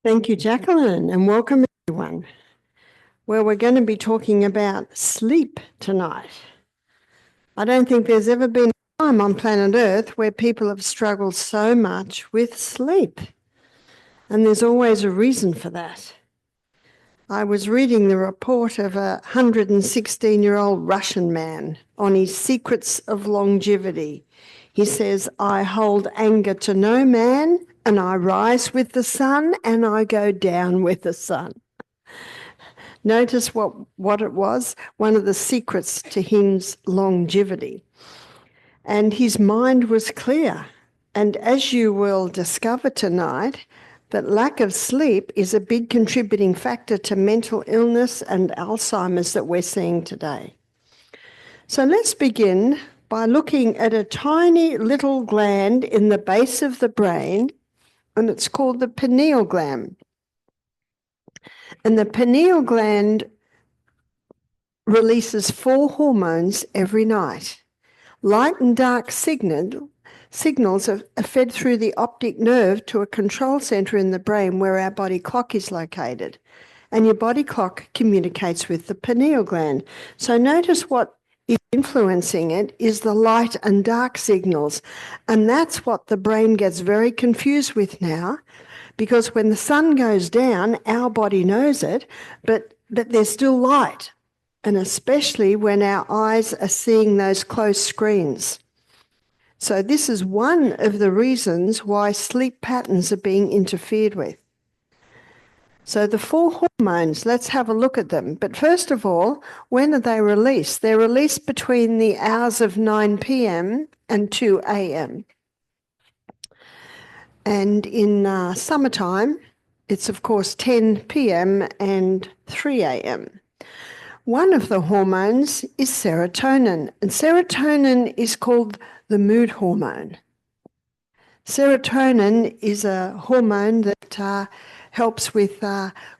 Thank you, Jacqueline, and welcome everyone. Well, we're going to be talking about sleep tonight. I don't think there's ever been a time on planet Earth where people have struggled so much with sleep. And there's always a reason for that. I was reading the report of a 116-year-old Russian man on his secrets of longevity. He says, "I hold anger to no man, and I rise with the sun, and I go down with the sun." Notice what it was, one of the secrets to his longevity. And his mind was clear. And as you will discover tonight, that lack of sleep is a big contributing factor to mental illness and Alzheimer's that we're seeing today. So let's begin by looking at a tiny little gland in the base of the brain, and it's called the pineal gland. And the pineal gland releases 4 hormones every night. Light and dark signals are fed through the optic nerve to a control center in the brain where our body clock is located. And your body clock communicates with the pineal gland. So notice what is influencing it is the light and dark signals. And that's what the brain gets very confused with now, because when the sun goes down, our body knows it, but there's still light. And especially when our eyes are seeing those close screens. So this is one of the reasons why sleep patterns are being interfered with. So the 4 hormones, let's have a look at them. But first of all, when are they released? They're released between the hours of 9 p.m. and 2 a.m. And in summertime, it's of course 10 p.m. and 3 a.m. One of the hormones is serotonin, and serotonin is called the mood hormone. Serotonin is a hormone that helps with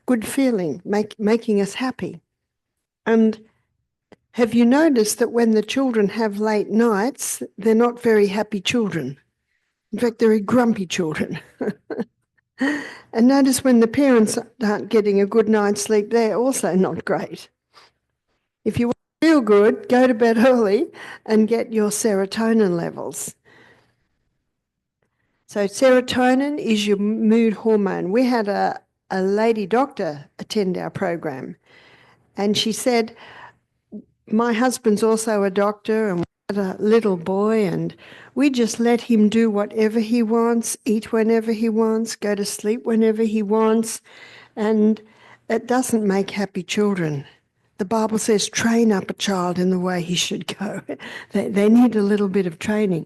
good feeling, making us happy. And have you noticed that when the children have late nights, they're not very happy children? In fact, they're grumpy children. And notice when the parents aren't getting a good night's sleep, they're also not great. If you want to feel good, go to bed early and get your serotonin levels. So serotonin is your mood hormone. We had a lady doctor attend our program, and she said, "My husband's also a doctor, and we had a little boy, and we just let him do whatever he wants, eat whenever he wants, go to sleep whenever he wants, and it doesn't make happy children. The Bible says, train up a child in the way he should go." They need a little bit of training.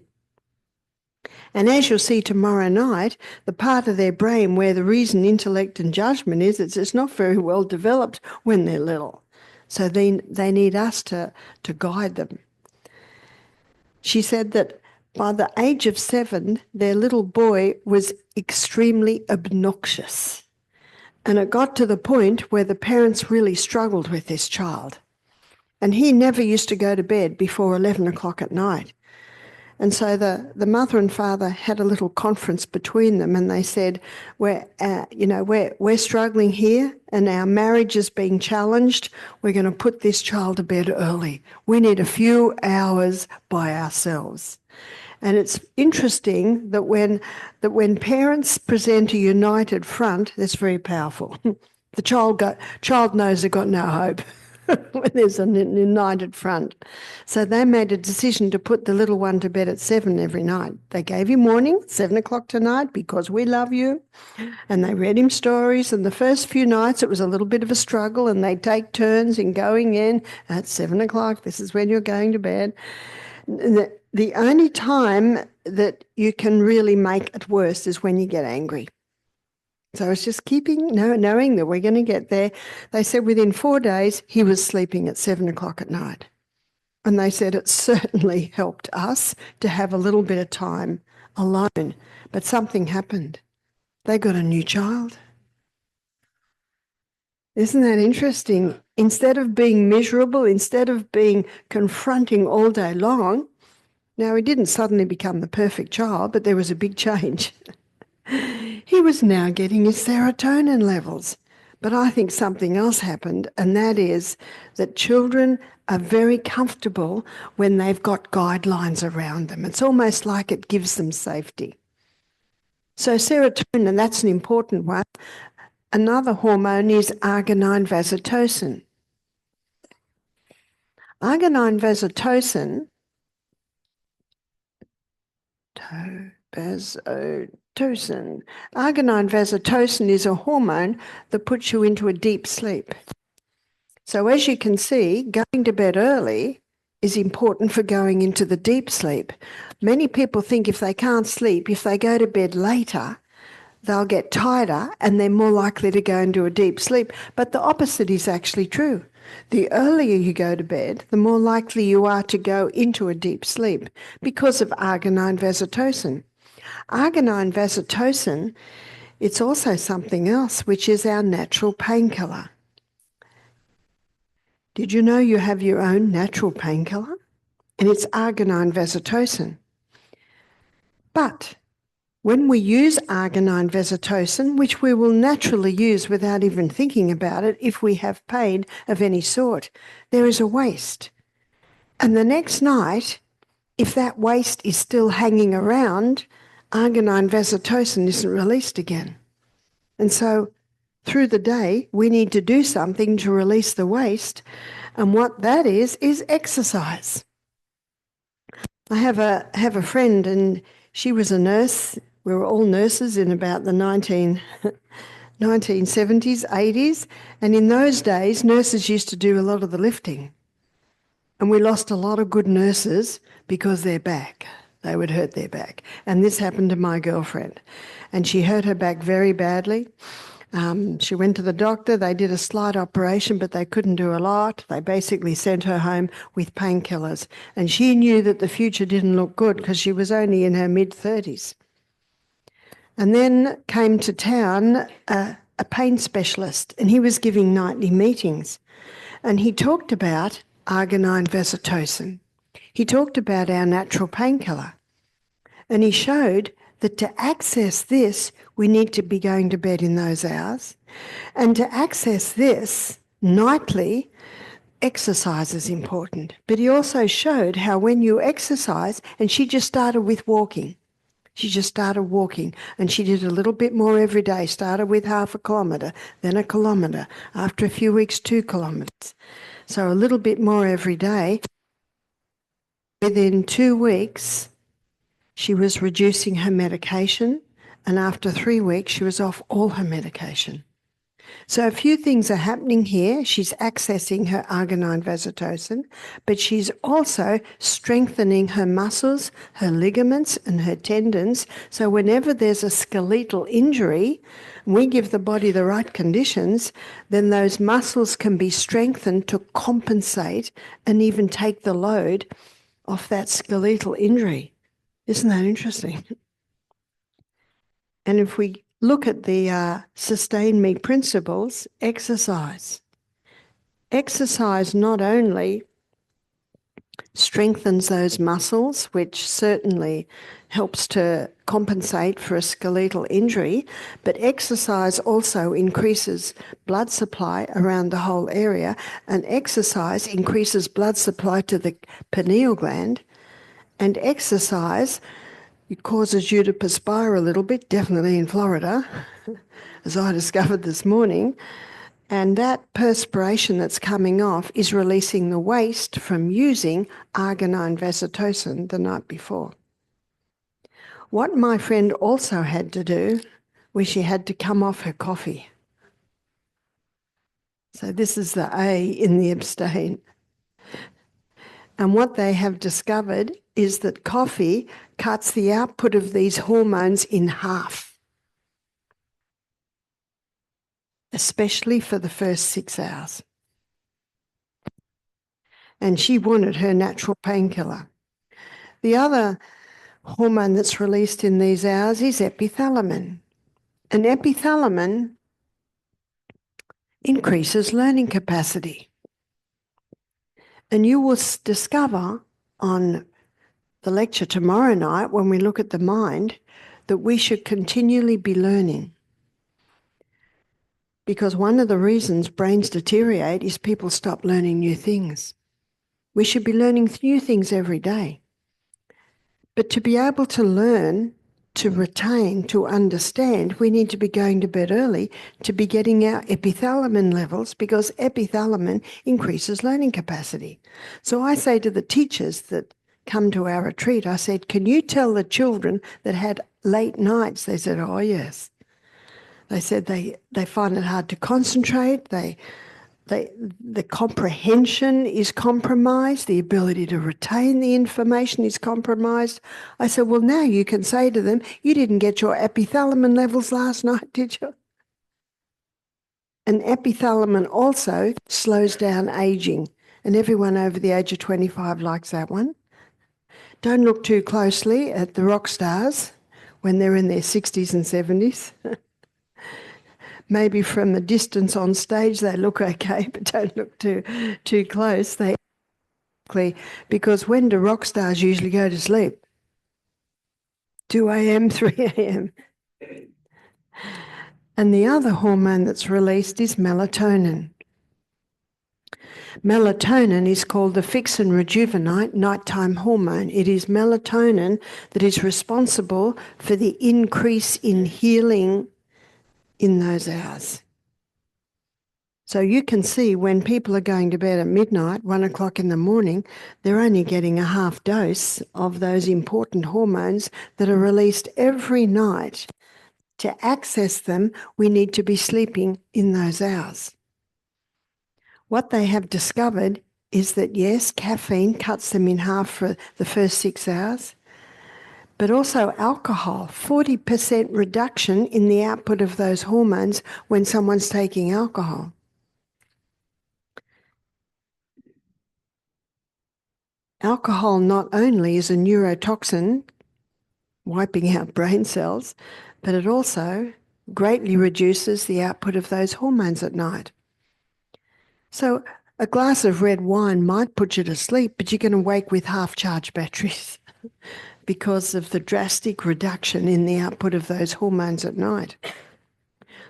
And as you'll see tomorrow night, the part of their brain where the reason, intellect and judgment is, it's not very well developed when they're little. So they need us to guide them. She said that by the age of 7, their little boy was extremely obnoxious. And it got to the point where the parents really struggled with this child. And he never used to go to bed before 11 o'clock at night. And so the mother and father had a little conference between them, and they said, we're struggling here and our marriage is being challenged. We're going to put this child to bed early. We need a few hours by ourselves. And it's interesting that when parents present a united front, that's very powerful. The child knows they've got no hope when there's a united front. So they made a decision to put the little one to bed at 7 every night. They gave him warning, 7 o'clock tonight, because we love you. And they read him stories. And the first few nights it was a little bit of a struggle, and they'd take turns in going in at 7 o'clock. This is when you're going to bed. The only time that you can really make it worse is when you get angry. So it's just knowing that we're going to get there. They said within 4 days, he was sleeping at 7 o'clock at night. And they said it certainly helped us to have a little bit of time alone. But something happened. They got a new child. Isn't that interesting? Instead of being miserable, instead of being confronting all day long, now he didn't suddenly become the perfect child, but there was a big change. He was now getting his serotonin levels. But I think something else happened, and that is that children are very comfortable when they've got guidelines around them. It's almost like it gives them safety. So serotonin, that's an important one. Another hormone is arginine vasotocin. Arginine vasotocin, arginine vasotocin is a hormone that puts you into a deep sleep. So as you can see, going to bed early is important for going into the deep sleep. Many people think if they can't sleep, if they go to bed later, they'll get tighter and they're more likely to go into a deep sleep. But the opposite is actually true. The earlier you go to bed, the more likely you are to go into a deep sleep because of arginine vasotocin. Arginine vasotocin, it's also something else, which is our natural painkiller. Did you know you have your own natural painkiller? And it's arginine vasotocin. But when we use arginine vasotocin, which we will naturally use without even thinking about it if we have pain of any sort, there is a waste. And the next night, if that waste is still hanging around, arginine vasotocin isn't released again. And so through the day, we need to do something to release the waste. And what that is exercise. I have a friend, and she was a nurse. We were all nurses in about the 1970s, 80s. And in those days, nurses used to do a lot of the lifting. And we lost a lot of good nurses because their back. They would hurt their back. And this happened to my girlfriend. And she hurt her back very badly. She went to the doctor. They did a slight operation, but they couldn't do a lot. They basically sent her home with painkillers. And she knew that the future didn't look good because she was only in her mid-30s. And then came to town a pain specialist, and he was giving nightly meetings. And he talked about arginine vasotocin. He talked about our natural painkiller. And he showed that to access this, we need to be going to bed in those hours. And to access this nightly, exercise is important. But he also showed how when you exercise, and she just started with walking. She just started walking, and she did a little bit more every day. Started with 1/2 kilometre, then 1 kilometre. After a few weeks, 2 kilometres. So a little bit more every day. Within 2 weeks, she was reducing her medication, and after 3 weeks, she was off all her medication. So a few things are happening here. She's accessing her arginine vasotocin, but she's also strengthening her muscles, her ligaments, and her tendons. So whenever there's a skeletal injury, we give the body the right conditions, then those muscles can be strengthened to compensate and even take the load off that skeletal injury. Isn't that interesting? And if we look at the sustain me principles, exercise. Exercise not only strengthens those muscles, which certainly helps to compensate for a skeletal injury, but exercise also increases blood supply around the whole area, and exercise increases blood supply to the pineal gland, and exercise, it causes you to perspire a little bit, definitely in Florida, as I discovered this morning. And that perspiration that's coming off is releasing the waste from using arginine vasotocin the night before. What my friend also had to do was she had to come off her coffee. So this is the A in the abstain. And what they have discovered is that coffee cuts the output of these hormones in half, especially for the first 6 hours. And she wanted her natural painkiller. The other hormone that's released in these hours is epithalamin. And epithalamin increases learning capacity. And you will discover on the lecture tomorrow night, when we look at the mind, that we should continually be learning. Because one of the reasons brains deteriorate is people stop learning new things. We should be learning new things every day. But to be able to learn, to retain, to understand, we need to be going to bed early to be getting our epithalamin levels, because epithalamin increases learning capacity. So I say to the teachers that come to our retreat, I said, can you tell the children that had late nights? They said, oh yes. They said they find it hard to concentrate, the comprehension is compromised, the ability to retain the information is compromised. I said, well, now you can say to them, you didn't get your epithalamin levels last night, did you? And epithalamin also slows down aging, and everyone over the age of 25 likes that one. Don't look too closely at the rock stars when they're in their 60s and 70s. Maybe from a distance on stage they look okay, but don't look too close. Because when do rock stars usually go to sleep? 2 a.m., 3 a.m. And the other hormone that's released is melatonin. Melatonin is called the fix and rejuvenate nighttime hormone. It is melatonin that is responsible for the increase in healing in those hours. So you can see when people are going to bed at midnight, 1 o'clock in the morning, they're only getting a half dose of those important hormones that are released every night. To access them, we need to be sleeping in those hours. What they have discovered is that, yes, caffeine cuts them in half for the first 6 hours, but also alcohol, 40% reduction in the output of those hormones when someone's taking alcohol. Alcohol not only is a neurotoxin, wiping out brain cells, but it also greatly reduces the output of those hormones at night. So a glass of red wine might put you to sleep, but you're going to wake with half-charged batteries because of the drastic reduction in the output of those hormones at night.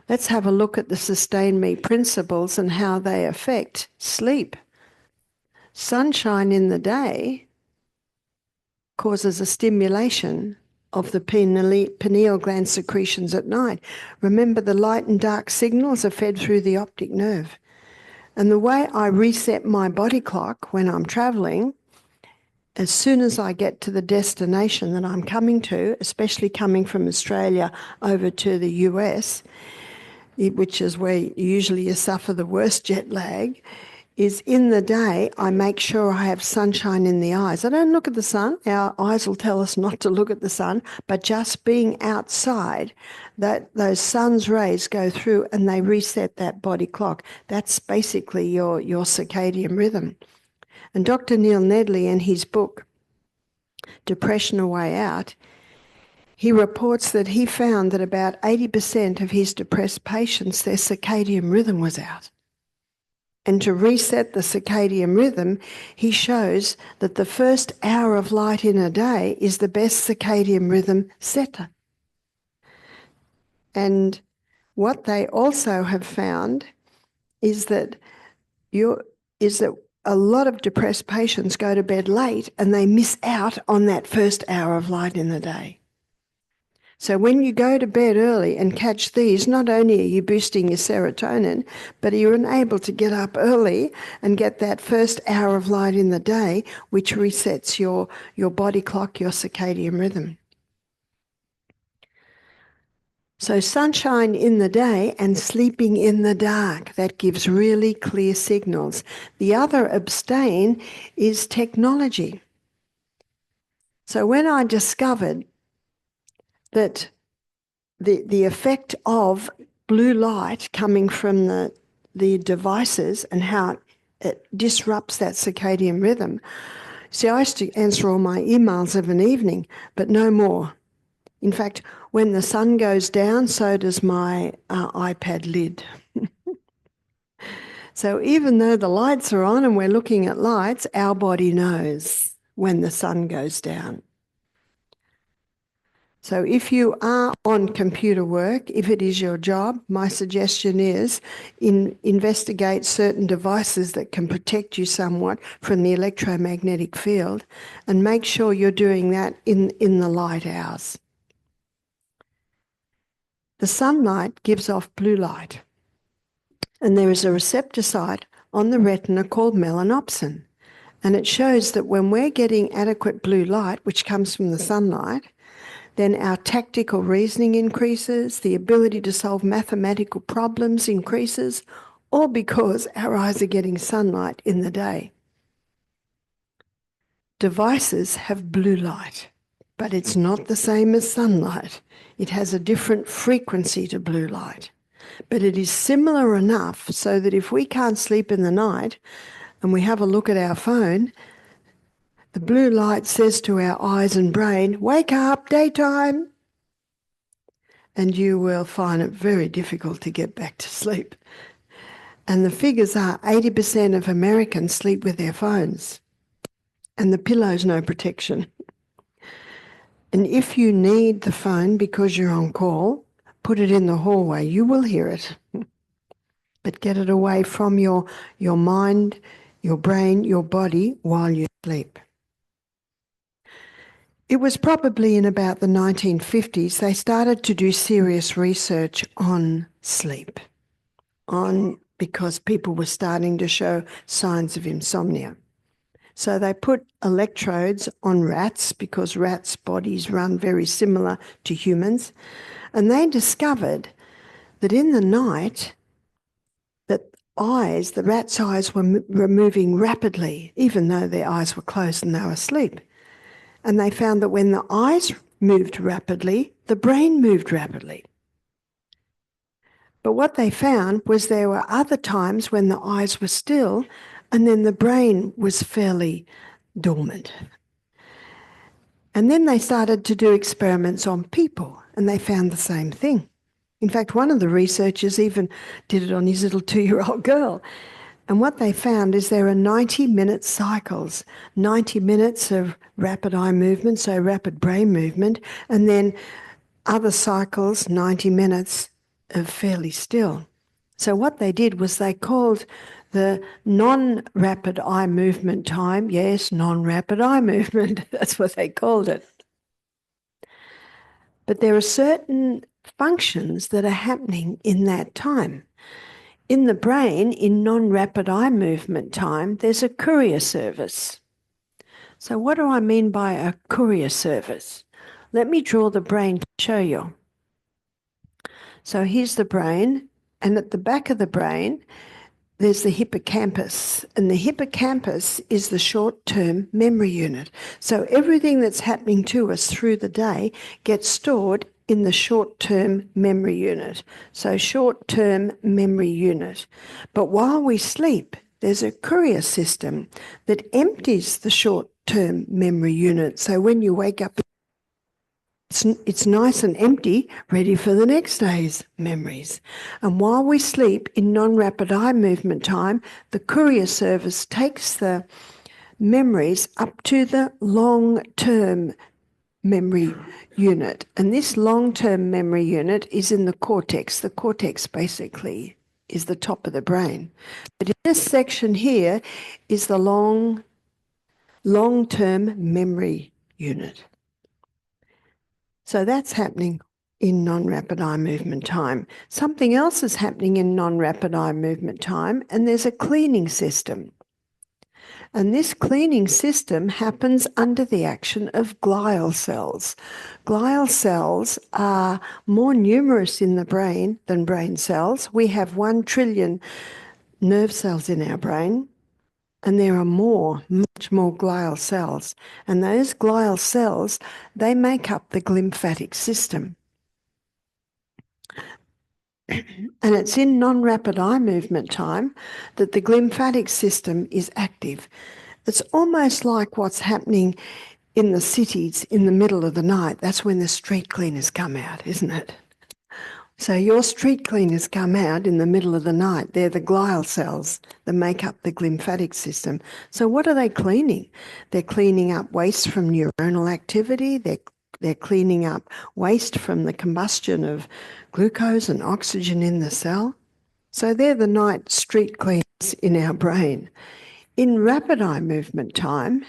Let's have a look at the Sustain Me principles and how they affect sleep. Sunshine in the day causes a stimulation of the pineal gland secretions at night. Remember, the light and dark signals are fed through the optic nerve. And the way I reset my body clock when I'm traveling, as soon as I get to the destination that I'm coming to, especially coming from Australia over to the US, which is where usually you suffer the worst jet lag, is in the day I make sure I have sunshine in the eyes. I don't look at the sun. Our eyes will tell us not to look at the sun, but just being outside, those sun's rays go through and they reset that body clock. That's basically your circadian rhythm. And Dr. Neil Nedley, in his book, Depression: A Way Out, he reports that he found that about 80% of his depressed patients, their circadian rhythm was out. And to reset the circadian rhythm, he shows that the first hour of light in a day is the best circadian rhythm setter. And what they also have found is that a lot of depressed patients go to bed late and they miss out on that first hour of light in the day. So when you go to bed early and catch these, not only are you boosting your serotonin, but you're able to get up early and get that first hour of light in the day, which resets your body clock, your circadian rhythm. So sunshine in the day and sleeping in the dark, that gives really clear signals. The other abstain is technology. So when I discovered that the effect of blue light coming from the devices and how it disrupts that circadian rhythm. See, I used to answer all my emails of an evening, but no more. In fact, when the sun goes down, so does my iPad lid. So even though the lights are on and we're looking at lights, our body knows when the sun goes down. So if you are on computer work, if it is your job, my suggestion is investigate certain devices that can protect you somewhat from the electromagnetic field, and make sure you're doing that in the light hours. The sunlight gives off blue light, and there is a receptor site on the retina called melanopsin. And it shows that when we're getting adequate blue light, which comes from the sunlight, then our tactical reasoning increases, the ability to solve mathematical problems increases, all because our eyes are getting sunlight in the day. Devices have blue light, but it's not the same as sunlight. It has a different frequency to blue light. But it is similar enough so that if we can't sleep in the night and we have a look at our phone, the blue light says to our eyes and brain, "Wake up, daytime." And you will find it very difficult to get back to sleep. And the figures are 80% of Americans sleep with their phones, and the pillow's no protection. And if you need the phone because you're on call, put it in the hallway. You will hear it. But get it away from your mind, your brain, your body while you sleep. It was probably in about the 1950s they started to do serious research on sleep, because people were starting to show signs of insomnia. So they put electrodes on rats, because rats' bodies run very similar to humans, and they discovered that in the night that the rats' eyes were moving rapidly, even though their eyes were closed and they were asleep. And they found that when the eyes moved rapidly, the brain moved rapidly. But what they found was there were other times when the eyes were still and then the brain was fairly dormant. And then they started to do experiments on people, and they found the same thing. In fact, one of the researchers even did it on his little 2-year-old girl. And what they found is there are 90-minute cycles, 90 minutes of rapid eye movement, so rapid brain movement, and then other cycles, 90 minutes of fairly still. So what they did was they called the non-rapid eye movement time, yes, non-rapid eye movement, that's what they called it. But there are certain functions that are happening in that time. In the brain, in non-rapid eye movement time, there's a courier service. So what do I mean by a courier service? Let me draw the brain to show you. So here's the brain, and at the back of the brain, there's the hippocampus, and the hippocampus is the short-term memory unit. So everything that's happening to us through the day gets stored in the short-term memory unit. So short-term memory unit. But while we sleep, there's a courier system that empties the short-term memory unit. So when you wake up, it's nice and empty, ready for the next day's memories. And while we sleep in non-rapid eye movement time, the courier service takes the memories up to the long-term memory unit. And this long-term memory unit is in the cortex. The cortex basically is the top of the brain. But in this section here is the long-term memory unit. So that's happening in non-rapid eye movement time. Something else is happening in non-rapid eye movement time, and there's a cleaning system. And this cleaning system happens under the action of glial cells. Glial cells are more numerous in the brain than brain cells. We have 1 trillion nerve cells in our brain, and there are much more glial cells. And those glial cells, they make up the glymphatic system. And it's in non-rapid eye movement time that the glymphatic system is active. It's almost like what's happening in the cities in the middle of the night. That's when the street cleaners come out, isn't it? So your street cleaners come out in the middle of the night. They're the glial cells that make up the glymphatic system. So what are they cleaning? They're cleaning up waste from neuronal activity. They're they're cleaning up waste from the combustion of glucose and oxygen in the cell. So they're the night street cleaners in our brain. In rapid eye movement time,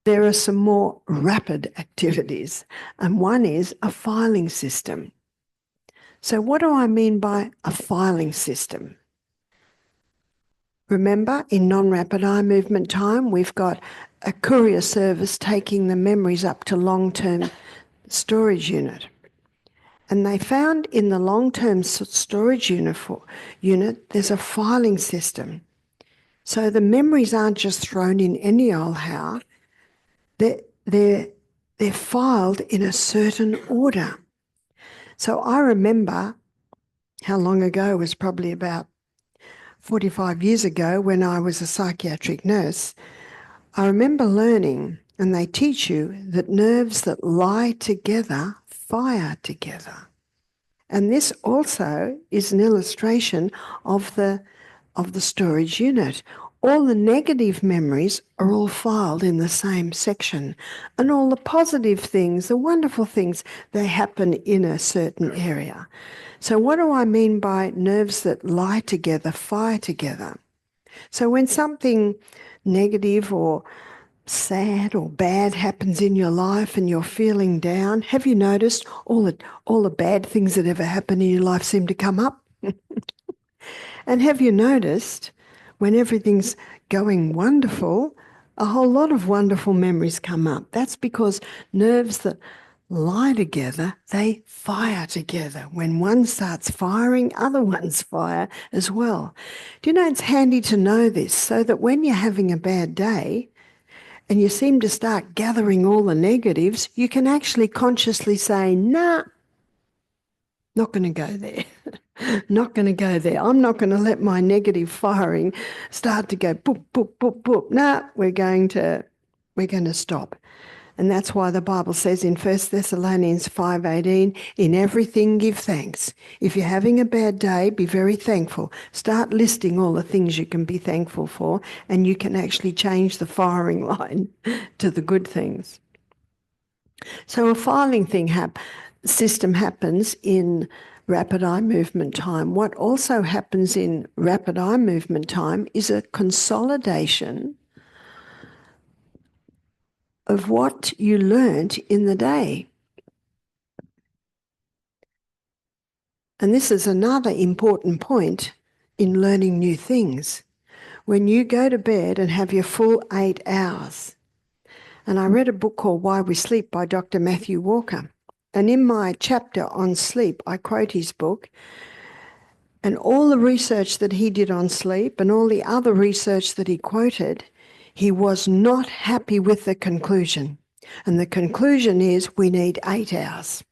there are some more rapid activities, and one is a filing system. So what do I mean by a filing system? Remember, in non-rapid eye movement time, we've got a courier service taking the memories up to long-term storage unit. And they found in the long-term storage unit, there's a filing system. So the memories aren't just thrown in any old how. They're filed in a certain order. So I remember how long ago, it was probably about 45 years ago when I was a psychiatric nurse. I remember learning, and they teach you, that nerves that lie together fire together. And this also is an illustration of the storage unit. All the negative memories are all filed in the same section, and all the positive things, the wonderful things, they happen in a certain area. So what do I mean by nerves that lie together, fire together? So when something negative or sad or bad happens in your life and you're feeling down, have you noticed all the bad things that ever happen in your life seem to come up? And have you noticed when everything's going wonderful, a whole lot of wonderful memories come up? That's because nerves that lie together, they fire together. When one starts firing, other ones fire as well. Do you know, it's handy to know this so that when you're having a bad day and you seem to start gathering all the negatives, you can actually consciously say, nah, not going to go there. Not going to go there. I'm not going to let my negative firing start to go boop, boop, boop, boop. Nah, we're going to stop. And that's why the Bible says in 1 Thessalonians 5:18, in everything give thanks. If you're having a bad day, be very thankful. Start listing all the things you can be thankful for, and you can actually change the firing line to the good things. So a filing system happens in rapid eye movement time. What also happens in rapid eye movement time is a consolidation of what you learnt in the day. And this is another important point in learning new things. When you go to bed and have your full 8 hours, and I read a book called Why We Sleep by Dr. Matthew Walker, and in my chapter on sleep, I quote his book, and all the research that he did on sleep and all the other research that he quoted, he was not happy with the conclusion. And the conclusion is we need 8 hours.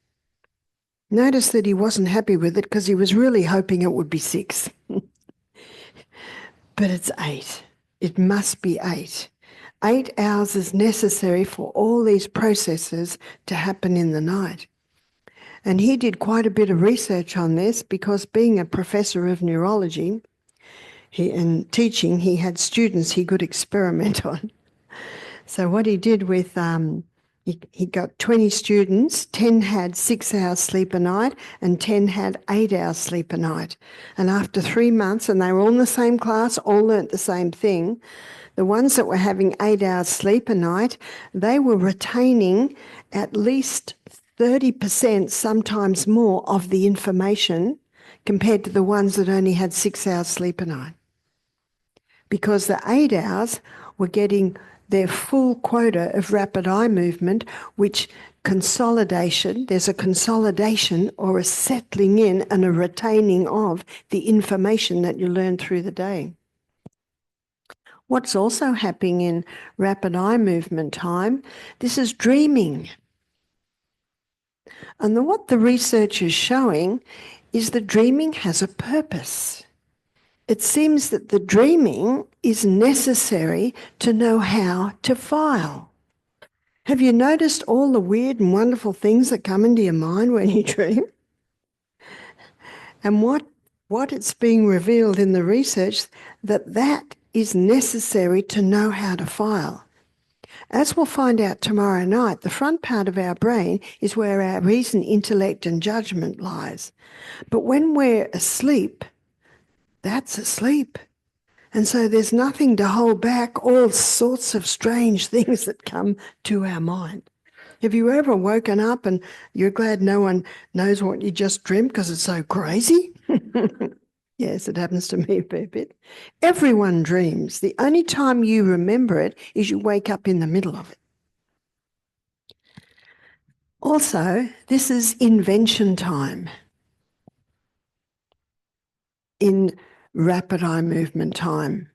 Notice that he wasn't happy with it because he was really hoping it would be 6. But it's 8. It must be 8. 8 hours is necessary for all these processes to happen in the night. And he did quite a bit of research on this because being a professor of neurology and teaching, he had students he could experiment on. So what he did with, he got 20 students, 10 had 6 hours sleep a night and 10 had 8 hours sleep a night. And after 3 months, and they were all in the same class, all learnt the same thing, the ones that were having 8 hours sleep a night, they were retaining at least 30%, sometimes more, of the information compared to the ones that only had 6 hours sleep a night. Because the 8 hours were getting their full quota of rapid eye movement, which there's a consolidation or a settling in and a retaining of the information that you learn through the day. What's also happening in rapid eye movement time, this is dreaming. And what the research is showing is that dreaming has a purpose. It seems that the dreaming is necessary to know how to file. Have you noticed all the weird and wonderful things that come into your mind when you dream? And what it's being revealed in the research, that is necessary to know how to file. As we'll find out tomorrow night, the front part of our brain is where our reason, intellect and judgment lies. But when we're asleep, that's asleep. And so there's nothing to hold back all sorts of strange things that come to our mind. Have you ever woken up and you're glad no one knows what you just dreamt because it's so crazy? Yes, it happens to me a fair bit. Everyone dreams. The only time you remember it is you wake up in the middle of it. Also, this is invention time in rapid eye movement time,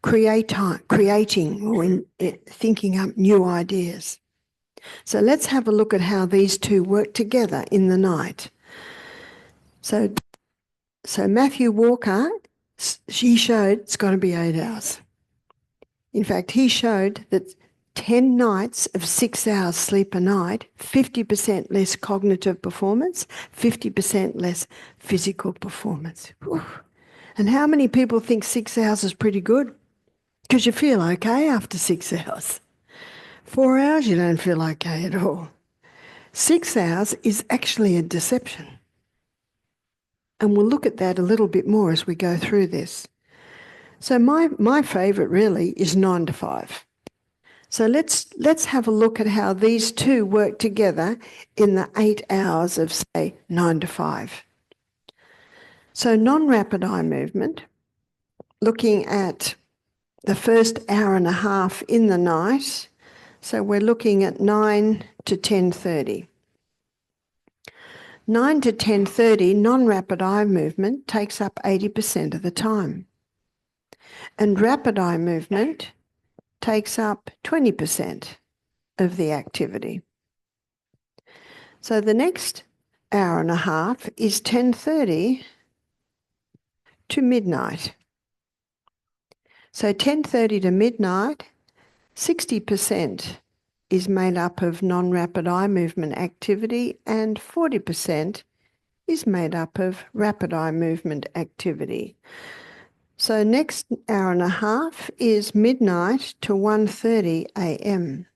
creating or thinking up new ideas. So let's have a look at how these two work together in the night. So Matthew Walker, he showed it's got to be 8 hours. In fact, he showed that 10 nights of 6 hours sleep a night, 50% less cognitive performance, 50% less physical performance. Whew. And how many people think 6 hours is pretty good? Because you feel okay after 6 hours. 4 hours, you don't feel okay at all. 6 hours is actually a deception. And we'll look at that a little bit more as we go through this. So my favourite really is 9 to 5. So let's have a look at how these two work together in the 8 hours of, say, 9 to 5. So non-rapid eye movement, looking at the first hour and a half in the night. So we're looking at 9 to 10:30. 9 to 10:30, non-rapid eye movement takes up 80% of the time. And rapid eye movement takes up 20% of the activity. So the next hour and a half is 10:30 to midnight. So 10:30 to midnight, 60% is made up of non-rapid eye movement activity and 40% is made up of rapid eye movement activity. So next hour and a half is midnight to 1:30 a.m.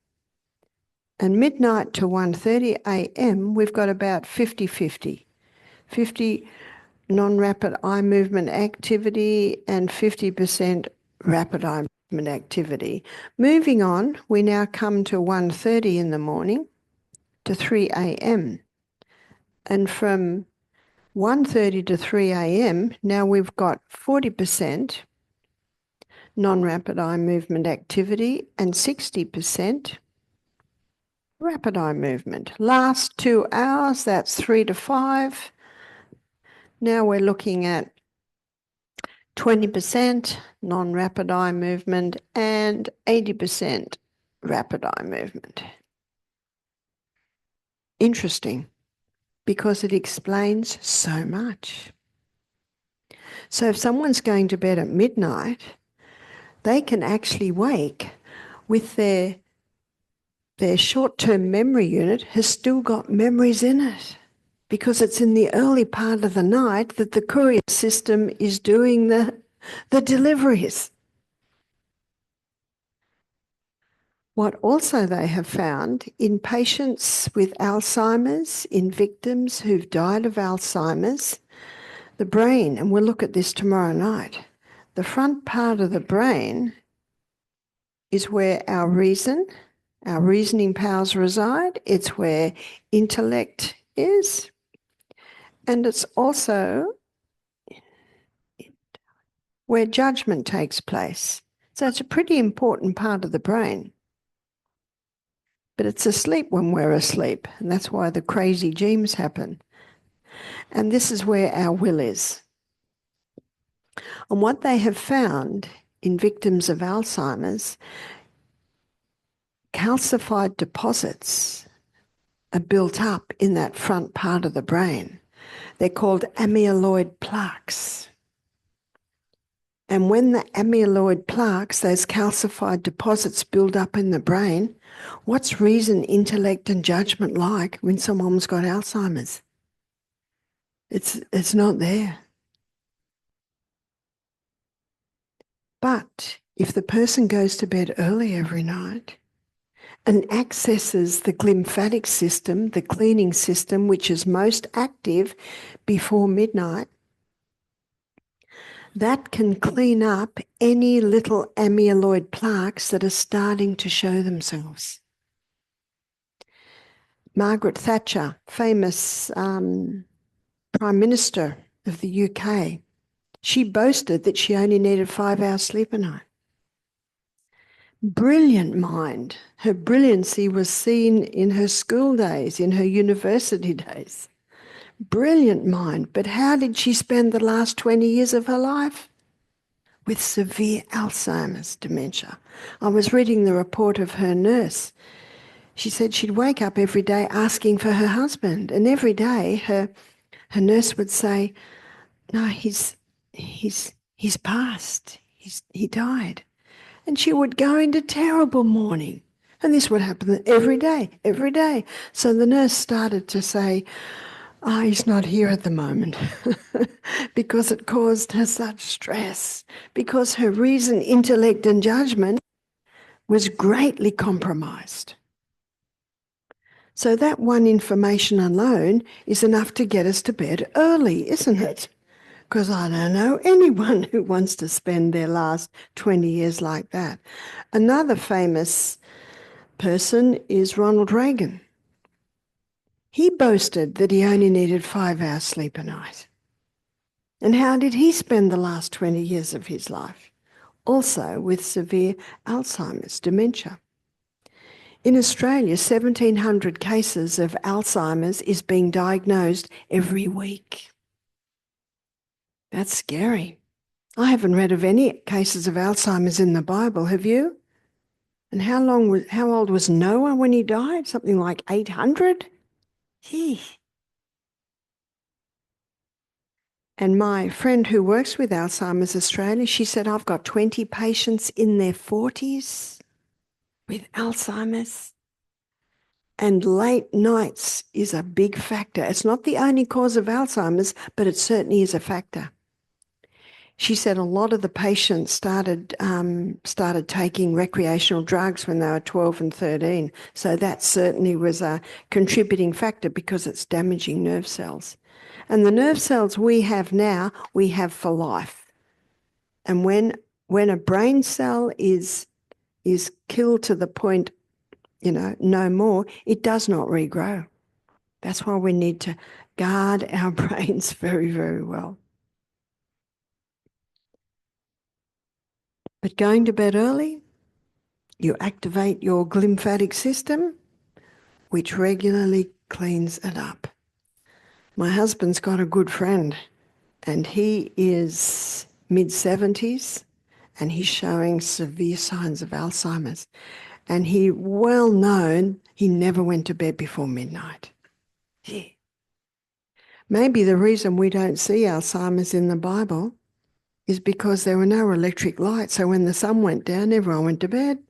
And midnight to 1:30 a.m. we've got about 50-50. 50 non-rapid eye movement activity and 50% rapid eye movement activity. Moving on, we now come to 1:30 in the morning to 3 a.m. And from 1:30 to 3 a.m, now we've got 40% non-rapid eye movement activity and 60% rapid eye movement. Last 2 hours, that's 3 to 5. Now we're looking at 20% non-rapid eye movement and 80% rapid eye movement. Interesting, because it explains so much. So if someone's going to bed at midnight, they can actually wake with their short-term memory unit has still got memories in it, because it's in the early part of the night that the courier system is doing the deliveries. What also they have found in patients with Alzheimer's, in victims who've died of Alzheimer's, the brain, and we'll look at this tomorrow night, the front part of the brain is where our reasoning powers reside. It's where intellect is. And it's also where judgment takes place. So it's a pretty important part of the brain. But it's asleep when we're asleep, and that's why the crazy dreams happen. And this is where our will is. And what they have found in victims of Alzheimer's, calcified deposits are built up in that front part of the brain. They're called amyloid plaques. And when the amyloid plaques, those calcified deposits build up in the brain, what's reason, intellect and judgment like when someone's got Alzheimer's? It's not there. But if the person goes to bed early every night and accesses the glymphatic system, the cleaning system, which is most active before midnight. That can clean up any little amyloid plaques that are starting to show themselves. Margaret Thatcher, famous Prime Minister of the UK, she boasted that she only needed 5 hours sleep a night. Brilliant mind. Her brilliancy was seen in her school days, in her university days. Brilliant mind. But how did she spend the last 20 years of her life? With severe Alzheimer's dementia. I was reading the report of her nurse. She said she'd wake up every day asking for her husband, and every day her nurse would say, "No, he's passed. He died." And she would go into terrible mourning. And this would happen every day, every day. So the nurse started to say, "Oh, he's not here at the moment," because it caused her such stress, because her reason, intellect and judgment was greatly compromised. So that one information alone is enough to get us to bed early, isn't it? Because I don't know anyone who wants to spend their last 20 years like that. Another famous person is Ronald Reagan. He boasted that he only needed 5 hours sleep a night. And how did he spend the last 20 years of his life? Also with severe Alzheimer's, dementia. In Australia, 1,700 cases of Alzheimer's is being diagnosed every week. That's scary. I haven't read of any cases of Alzheimer's in the Bible, have you? And how old was Noah when he died? Something like 800? Gee. And my friend who works with Alzheimer's Australia, she said, "I've got 20 patients in their 40s with Alzheimer's. And late nights is a big factor. It's not the only cause of Alzheimer's, but it certainly is a factor." She said a lot of the patients started taking recreational drugs when they were 12 and 13. So that certainly was a contributing factor because it's damaging nerve cells. And the nerve cells we have now, we have for life. And when a brain cell is killed to the point, no more, it does not regrow. That's why we need to guard our brains very, very well. But going to bed early, you activate your glymphatic system, which regularly cleans it up. My husband's got a good friend, and he is mid-70s, and he's showing severe signs of Alzheimer's. And he never went to bed before midnight. Yeah. Maybe the reason we don't see Alzheimer's in the Bible is because there were no electric lights, so when the sun went down, everyone went to bed.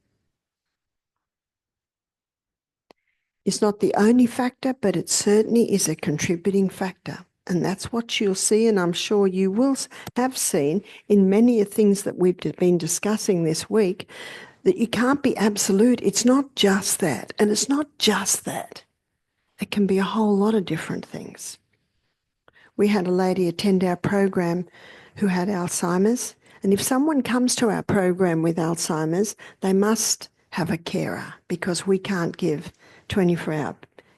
It's not the only factor, but it certainly is a contributing factor. And that's what you'll see, and I'm sure you will have seen in many of things that we've been discussing this week, that you can't be absolute. It's not just that, and it's not just that. It can be a whole lot of different things. We had a lady attend our program who had Alzheimer's, and if someone comes to our program with Alzheimer's, they must have a carer because we can't give 24-hour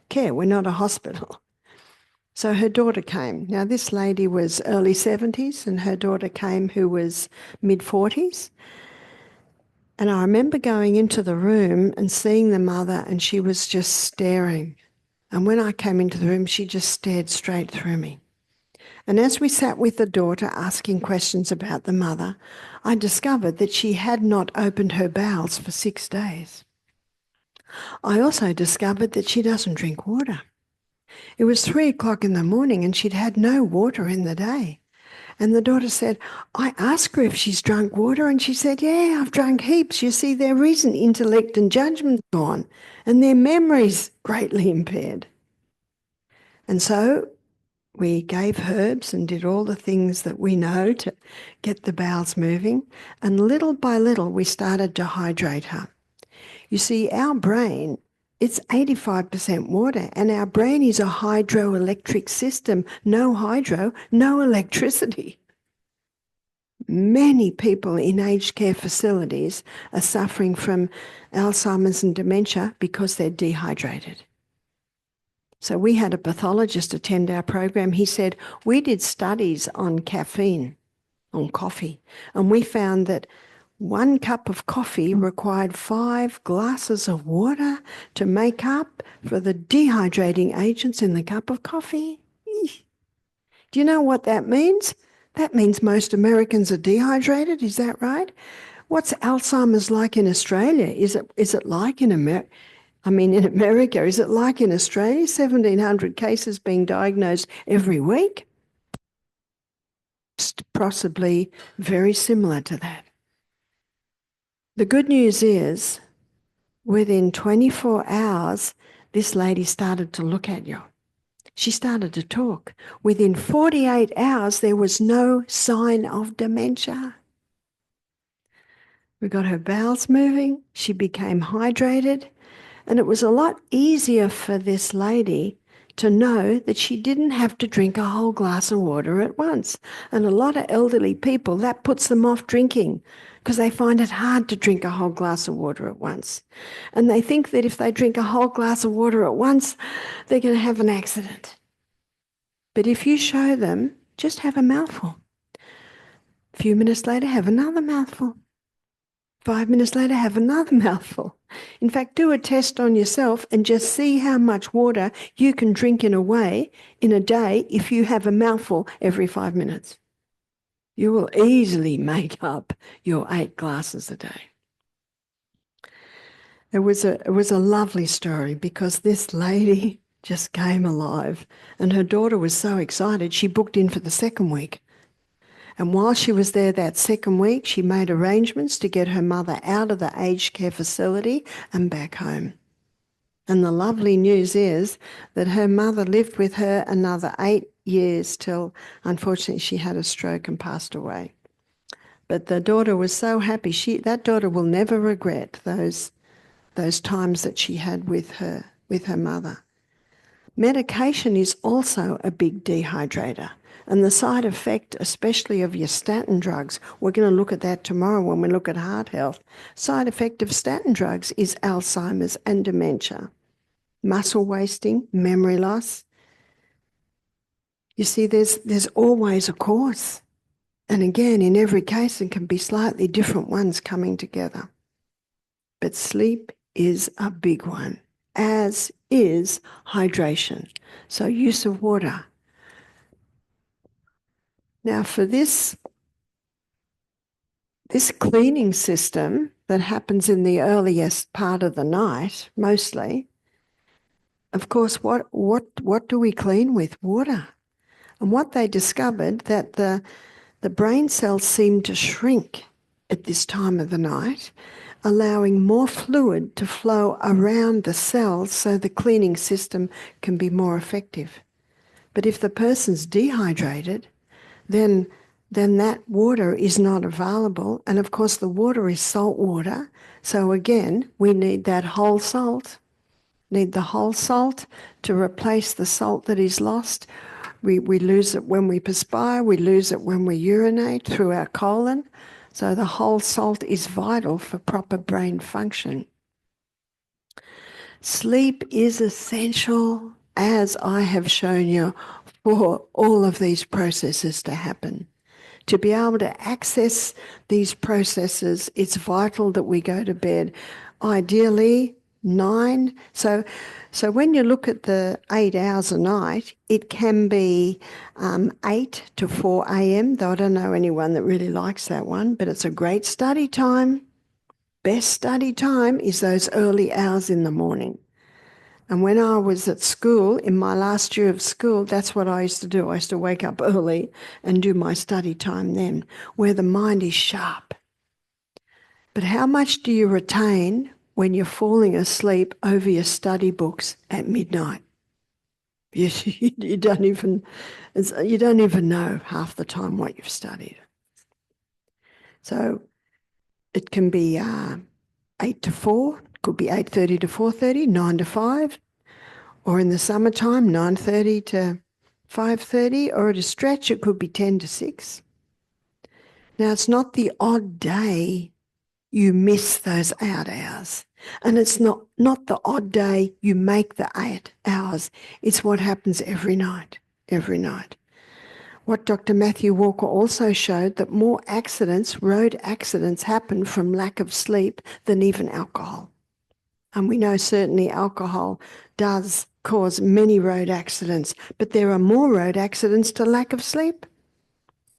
care. We're not a hospital. So her daughter came. Now, this lady was early 70s, and her daughter came who was mid-40s. And I remember going into the room and seeing the mother, and she was just staring. And when I came into the room, she just stared straight through me. And as we sat with the daughter asking questions about the mother, I discovered that she had not opened her bowels for 6 days. I also discovered that she doesn't drink water. It was 3 o'clock in the morning and she'd had no water in the day. And the daughter said, I asked her if she's drunk water, and she said, "Yeah, I've drunk heaps. You see, their reason, intellect and judgment's gone, and their memory's greatly impaired." And so we gave herbs and did all the things that we know to get the bowels moving. And little by little, we started to hydrate her. You see, our brain, it's 85% water, and our brain is a hydroelectric system. No hydro, no electricity. Many people in aged care facilities are suffering from Alzheimer's and dementia because they're dehydrated. So we had a pathologist attend our program. He said, we did studies on caffeine, on coffee, and we found that 1 cup of coffee required 5 glasses of water to make up for the dehydrating agents in the cup of coffee. Do you know what that means? That means most Americans are dehydrated, is that right? What's Alzheimer's like in Australia? Is it like in America? In America, is it like in Australia? 1,700 cases being diagnosed every week? Possibly very similar to that. The good news is, within 24 hours, this lady started to look at you. She started to talk. Within 48 hours, there was no sign of dementia. We got her bowels moving. She became hydrated. And it was a lot easier for this lady to know that she didn't have to drink a whole glass of water at once. And a lot of elderly people, that puts them off drinking because they find it hard to drink a whole glass of water at once. And they think that if they drink a whole glass of water at once, they're going to have an accident. But if you show them, just have a mouthful. A few minutes later, have another mouthful. 5 minutes later, have another mouthful. In fact, do a test on yourself and just see how much water you can drink in a day if you have a mouthful every 5 minutes. You will easily make up your 8 glasses a day. It was a lovely story because this lady just came alive and her daughter was so excited she booked in for the second week. And while she was there that second week, she made arrangements to get her mother out of the aged care facility and back home. And the lovely news is that her mother lived with her another 8 years till, unfortunately, she had a stroke and passed away. But the daughter was so happy. That daughter will never regret those times that she had with her mother. Medication is also a big dehydrator. And the side effect, especially of your statin drugs, we're going to look at that tomorrow when we look at heart health. Side effect of statin drugs is Alzheimer's and dementia, muscle wasting, memory loss. You see, there's always a cause. And again, in every case, it can be slightly different ones coming together. But sleep is a big one, as is hydration. So use of water. Now for this cleaning system that happens in the earliest part of the night, mostly, of course, what do we clean with? Water. And what they discovered that the brain cells seem to shrink at this time of the night, allowing more fluid to flow around the cells so the cleaning system can be more effective. But if the person's dehydrated, then that water is not available. And of course, the water is salt water. So again, we need that whole salt, need the whole salt to replace the salt that is lost. We lose it when we perspire, we lose it when we urinate through our colon. So the whole salt is vital for proper brain function. Sleep is essential, as I have shown you, for all of these processes to happen. To be able to access these processes, it's vital that we go to bed, ideally 9. So when you look at the 8 hours a night, it can be 8 to 4 a.m., though I don't know anyone that really likes that one, but it's a great study time. Best study time is those early hours in the morning. And when I was at school, in my last year of school, that's what I used to do. I used to wake up early and do my study time then, where the mind is sharp. But how much do you retain when you're falling asleep over your study books at midnight? You don't even know half the time what you've studied. So it can be 8 to 4, Could be 8:30 to 4:30, 9 to 5, or in the summertime, 9:30 to 5:30, or at a stretch, it could be 10 to 6. Now, it's not the odd day you miss those 8 hours. And it's not the odd day you make the 8 hours. It's what happens every night, every night. What Dr. Matthew Walker also showed, that more accidents, road accidents, happen from lack of sleep than even alcohol. And we know certainly alcohol does cause many road accidents, but there are more road accidents to lack of sleep.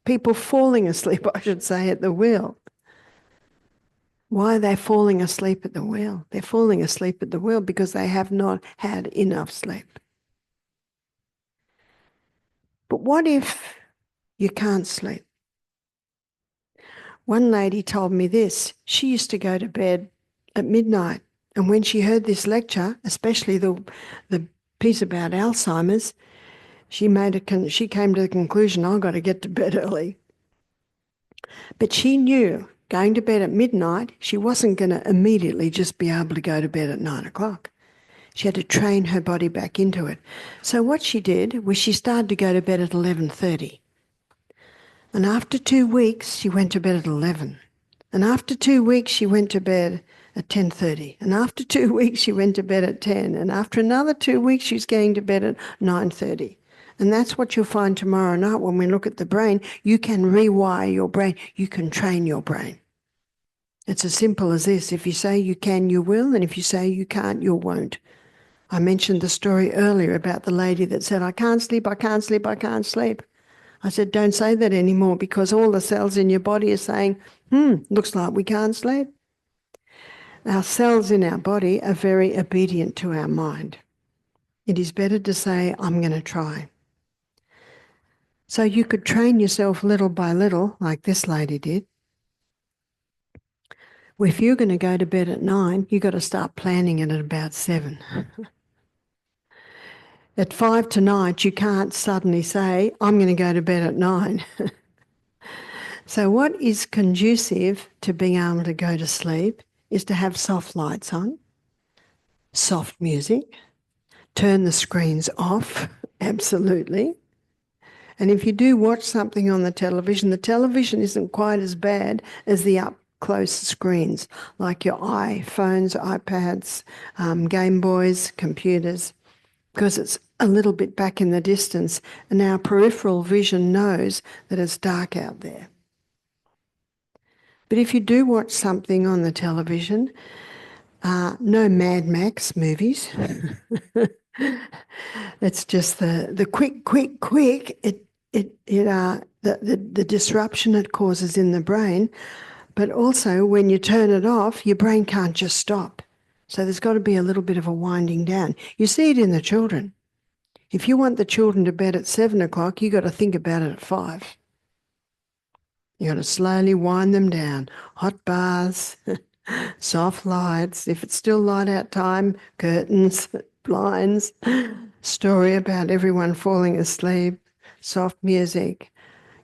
People falling asleep, I should say, at the wheel. Why are they falling asleep at the wheel? They're falling asleep at the wheel because they have not had enough sleep. But what if you can't sleep? One lady told me this. She used to go to bed at midnight, and when she heard this lecture, especially the piece about Alzheimer's, she came to the conclusion, I've got to get to bed early. But she knew going to bed at midnight, she wasn't going to immediately just be able to go to bed at 9 o'clock. She had to train her body back into it. So what she did was she started to go to bed at 11:30. And after 2 weeks, she went to bed at 11. And after 2 weeks, she went to bed at 10:30. And after 2 weeks, she went to bed at 10. And after another 2 weeks, she's going to bed at 9:30. And that's what you'll find tomorrow night when we look at the brain. You can rewire your brain. You can train your brain. It's as simple as this. If you say you can, you will. And if you say you can't, you won't. I mentioned the story earlier about the lady that said, I can't sleep, I can't sleep, I can't sleep. I said, don't say that anymore, because all the cells in your body are saying, looks like we can't sleep. Our cells in our body are very obedient to our mind. It is better to say, I'm going to try. So you could train yourself little by little, like this lady did. If you're going to go to bed at 9, you've got to start planning it at about 7. At 5 tonight, you can't suddenly say, I'm going to go to bed at 9. So what is conducive to being able to go to sleep is to have soft lights on, soft music, turn the screens off, absolutely. And if you do watch something on the television isn't quite as bad as the up-close screens, like your iPhones, iPads, Game Boys, computers, because it's a little bit back in the distance, and our peripheral vision knows that it's dark out there. But if you do watch something on the television, no Mad Max movies. It's just the quick. The disruption it causes in the brain, but also when you turn it off, your brain can't just stop. So there's got to be a little bit of a winding down. You see it in the children. If you want the children to bed at 7 o'clock, you've got to think about it at 5. You've got to slowly wind them down. Hot baths, soft lights. If it's still light out time, curtains, blinds, story about everyone falling asleep, soft music.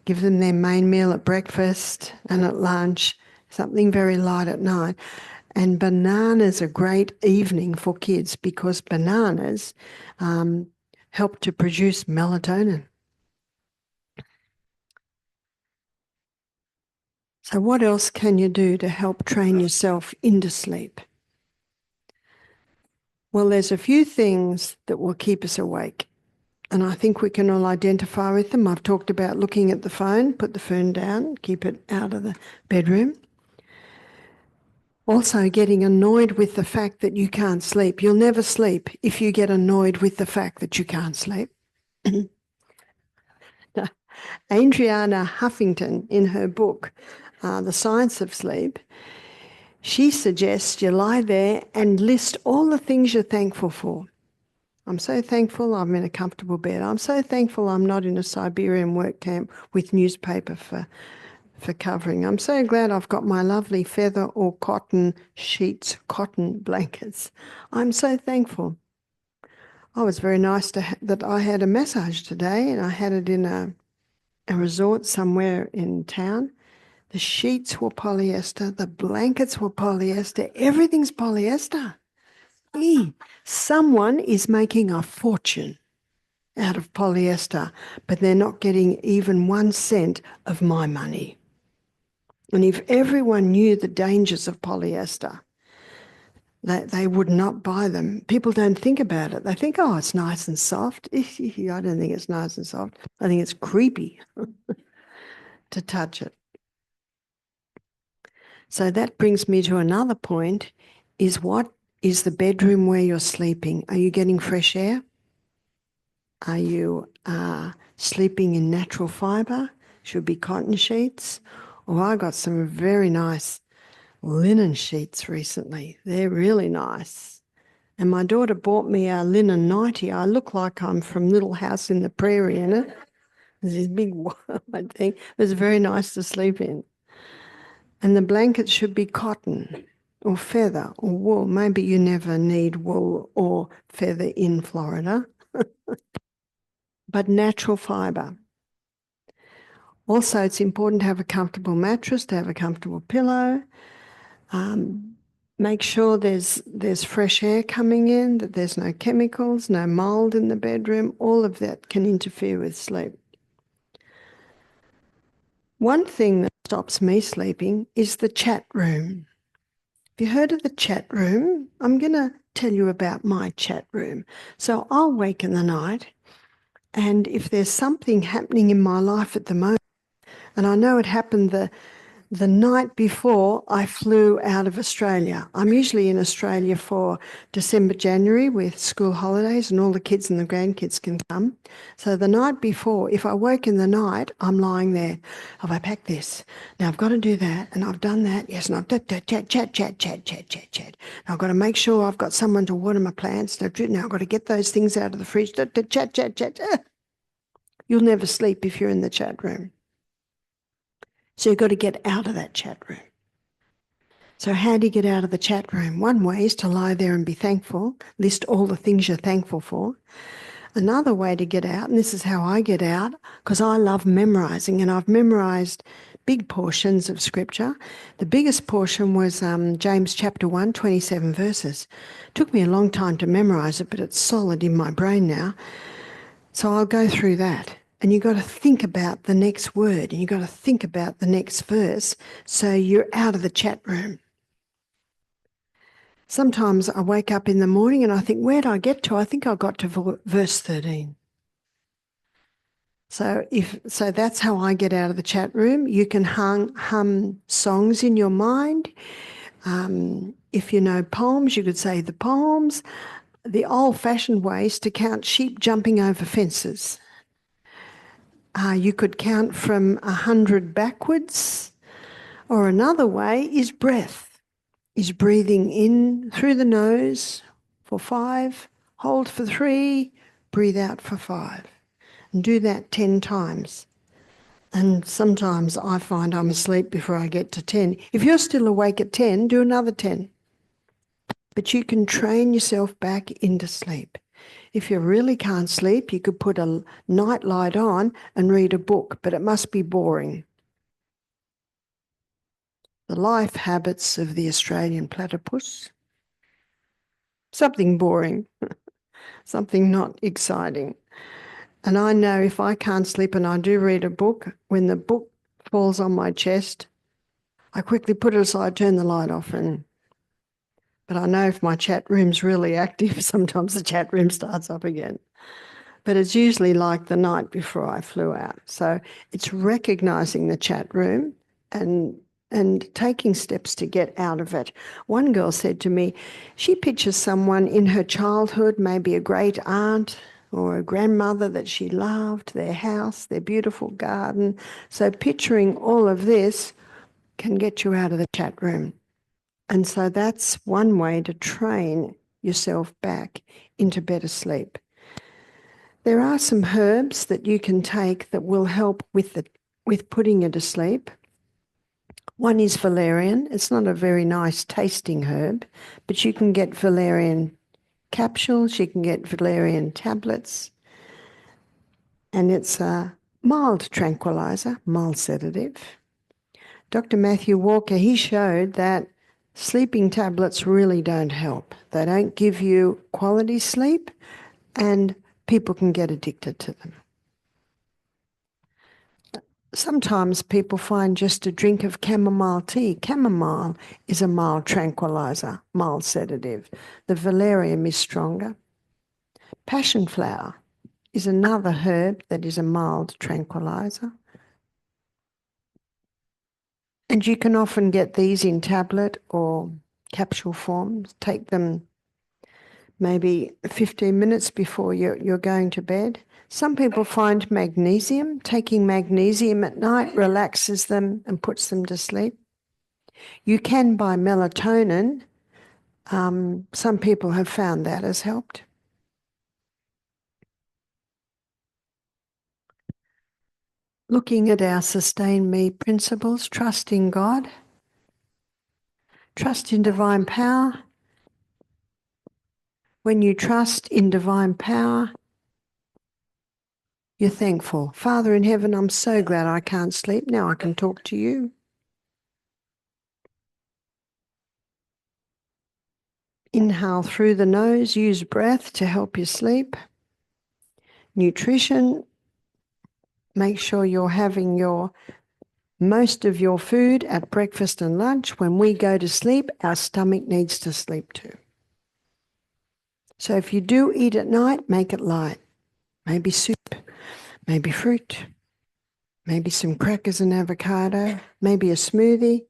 Give them their main meal at breakfast and at lunch, something very light at night. And bananas are a great evening for kids, because bananas help to produce melatonin. So what else can you do to help train yourself into sleep? Well, there's a few things that will keep us awake, and I think we can all identify with them. I've talked about looking at the phone, put the phone down, keep it out of the bedroom. Also, getting annoyed with the fact that you can't sleep. You'll never sleep if you get annoyed with the fact that you can't sleep. Adriana Huffington, in her book, The Science of Sleep, she suggests you lie there and list all the things you're thankful for. I'm so thankful I'm in a comfortable bed. I'm so thankful I'm not in a Siberian work camp with newspaper for covering. I'm so glad I've got my lovely feather or cotton sheets, cotton blankets. I'm so thankful. I was very nice that I had a massage today, and I had it in a resort somewhere in town. The sheets were polyester, the blankets were polyester, everything's polyester. Someone is making a fortune out of polyester, but they're not getting even 1 cent of my money. And if everyone knew the dangers of polyester, they would not buy them. People don't think about it. They think, oh, it's nice and soft. I don't think it's nice and soft. I think it's creepy to touch it. So that brings me to another point, is what is the bedroom where you're sleeping? Are you getting fresh air? Are you sleeping in natural fibre? Should be cotton sheets. Or I got some very nice linen sheets recently. They're really nice. And my daughter bought me a linen nightie. I look like I'm from Little House in the Prairie in it. There's this big white thing. It was very nice to sleep in. And the blankets should be cotton or feather or wool. Maybe you never need wool or feather in Florida, but natural fibre. Also, it's important to have a comfortable mattress, to have a comfortable pillow. Make sure there's fresh air coming in, that there's no chemicals, no mold in the bedroom. All of that can interfere with sleep. One thing that stops me sleeping is the chat room. Have you heard of the chat room? I'm going to tell you about my chat room. So I'll wake in the night, and if there's something happening in my life at the moment, and I know it happened the night before I flew out of Australia. I'm usually in Australia for December, January with school holidays and all the kids and the grandkids can come. So the night before, if I woke in the night, I'm lying there. Have I packed this? Now I've got to do that and I've done that. Yes, and I've chat. Now I've got to make sure I've got someone to water my plants. Now I've got to get those things out of the fridge. Chat. You'll never sleep if you're in the chat room. So you've got to get out of that chat room. So how do you get out of the chat room? One way is to lie there and be thankful, list all the things you're thankful for. Another way to get out, and this is how I get out, because I love memorising, and I've memorised big portions of Scripture. The biggest portion was James chapter 1, 27 verses. It took me a long time to memorise it, but it's solid in my brain now. So I'll go through that. And you've got to think about the next word and you've got to think about the next verse so you're out of the chat room. Sometimes I wake up in the morning and I think, where did I get to? I think I got to verse 13. So that's how I get out of the chat room. You can hum songs in your mind. If you know poems, you could say the poems. The old-fashioned way is to count sheep jumping over fences. You could count from 100 backwards, or another way is breath, is breathing in through the nose for 5, hold for 3, breathe out for 5. And do that 10 times. And sometimes I find I'm asleep before I get to 10. If you're still awake at 10, do another 10. But you can train yourself back into sleep. If you really can't sleep, you could put a night light on and read a book, but it must be boring. The life habits of the Australian platypus. Something boring, something not exciting. And I know if I can't sleep and I do read a book, when the book falls on my chest, I quickly put it aside, turn the light off. But I know if my chat room's really active, sometimes the chat room starts up again. But it's usually like the night before I flew out. So it's recognising the chat room and taking steps to get out of it. One girl said to me, she pictures someone in her childhood, maybe a great aunt or a grandmother that she loved, their house, their beautiful garden. So picturing all of this can get you out of the chat room. And so that's one way to train yourself back into better sleep. There are some herbs that you can take that will help with putting you to sleep. One is valerian. It's not a very nice tasting herb, but you can get valerian capsules, you can get valerian tablets, and it's a mild tranquilizer, mild sedative. Dr. Matthew Walker, he showed that sleeping tablets really don't help. They don't give you quality sleep, and people can get addicted to them. Sometimes people find just a drink of chamomile tea. Chamomile is a mild tranquilizer, mild sedative. The valerian is stronger. Passion flower is another herb that is a mild tranquilizer. And you can often get these in tablet or capsule forms. Take them maybe 15 minutes before you're going to bed. Some people find magnesium. Taking magnesium at night relaxes them and puts them to sleep. You can buy melatonin. Some people have found that has helped. Looking at our Sustain Me principles, trust in God, trust in divine power. When you trust in divine power, you're thankful. Father in heaven, I'm so glad I can't sleep. Now I can talk to you. Inhale through the nose, use breath to help you sleep. Nutrition, make sure you're having most of your food at breakfast and lunch. When we go to sleep, our stomach needs to sleep too. So if you do eat at night, make it light. Maybe soup, maybe fruit, maybe some crackers and avocado, maybe a smoothie.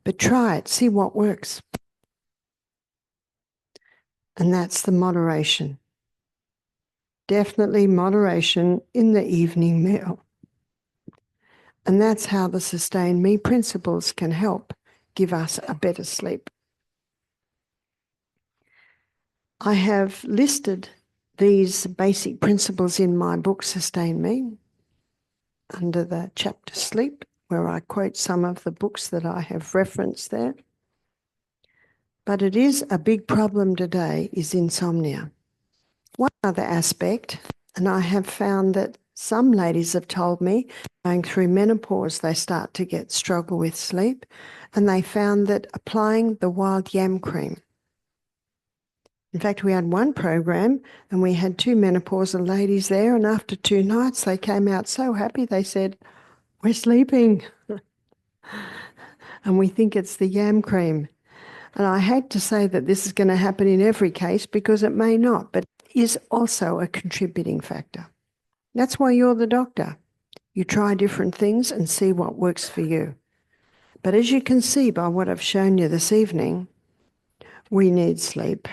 But try it, see what works. And that's the moderation. Definitely moderation in the evening meal. And that's how the Sustain Me principles can help give us a better sleep. I have listed these basic principles in my book, Sustain Me, under the chapter Sleep, where I quote some of the books that I have referenced there. But it is a big problem today, is insomnia. One other aspect, and I have found that some ladies have told me going through menopause they start to struggle with sleep, and they found that applying the wild yam cream. In fact, we had one program and we had 2 menopausal ladies there, and after 2 nights they came out so happy. They said, "We're sleeping." And we think it's the yam cream. And I hate to say that this is going to happen in every case, because it may not, but it is also a contributing factor. That's why you're the doctor. You try different things and see what works for you. But as you can see by what I've shown you this evening, we need sleep.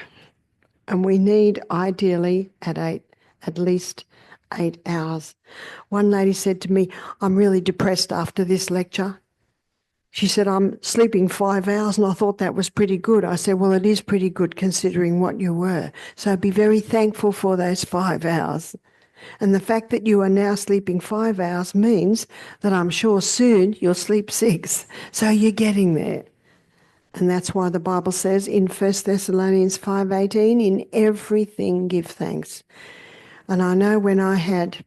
And we need, ideally, at least 8 hours. One lady said to me, "I'm really depressed after this lecture." She said, "I'm sleeping 5 hours," and I thought that was pretty good. I said, "Well, it is pretty good considering what you were. So be very thankful for those 5 hours. And the fact that you are now sleeping 5 hours means that I'm sure soon you'll sleep 6. So you're getting there." And that's why the Bible says in 1 Thessalonians 5:18, "In everything give thanks." And I know when I had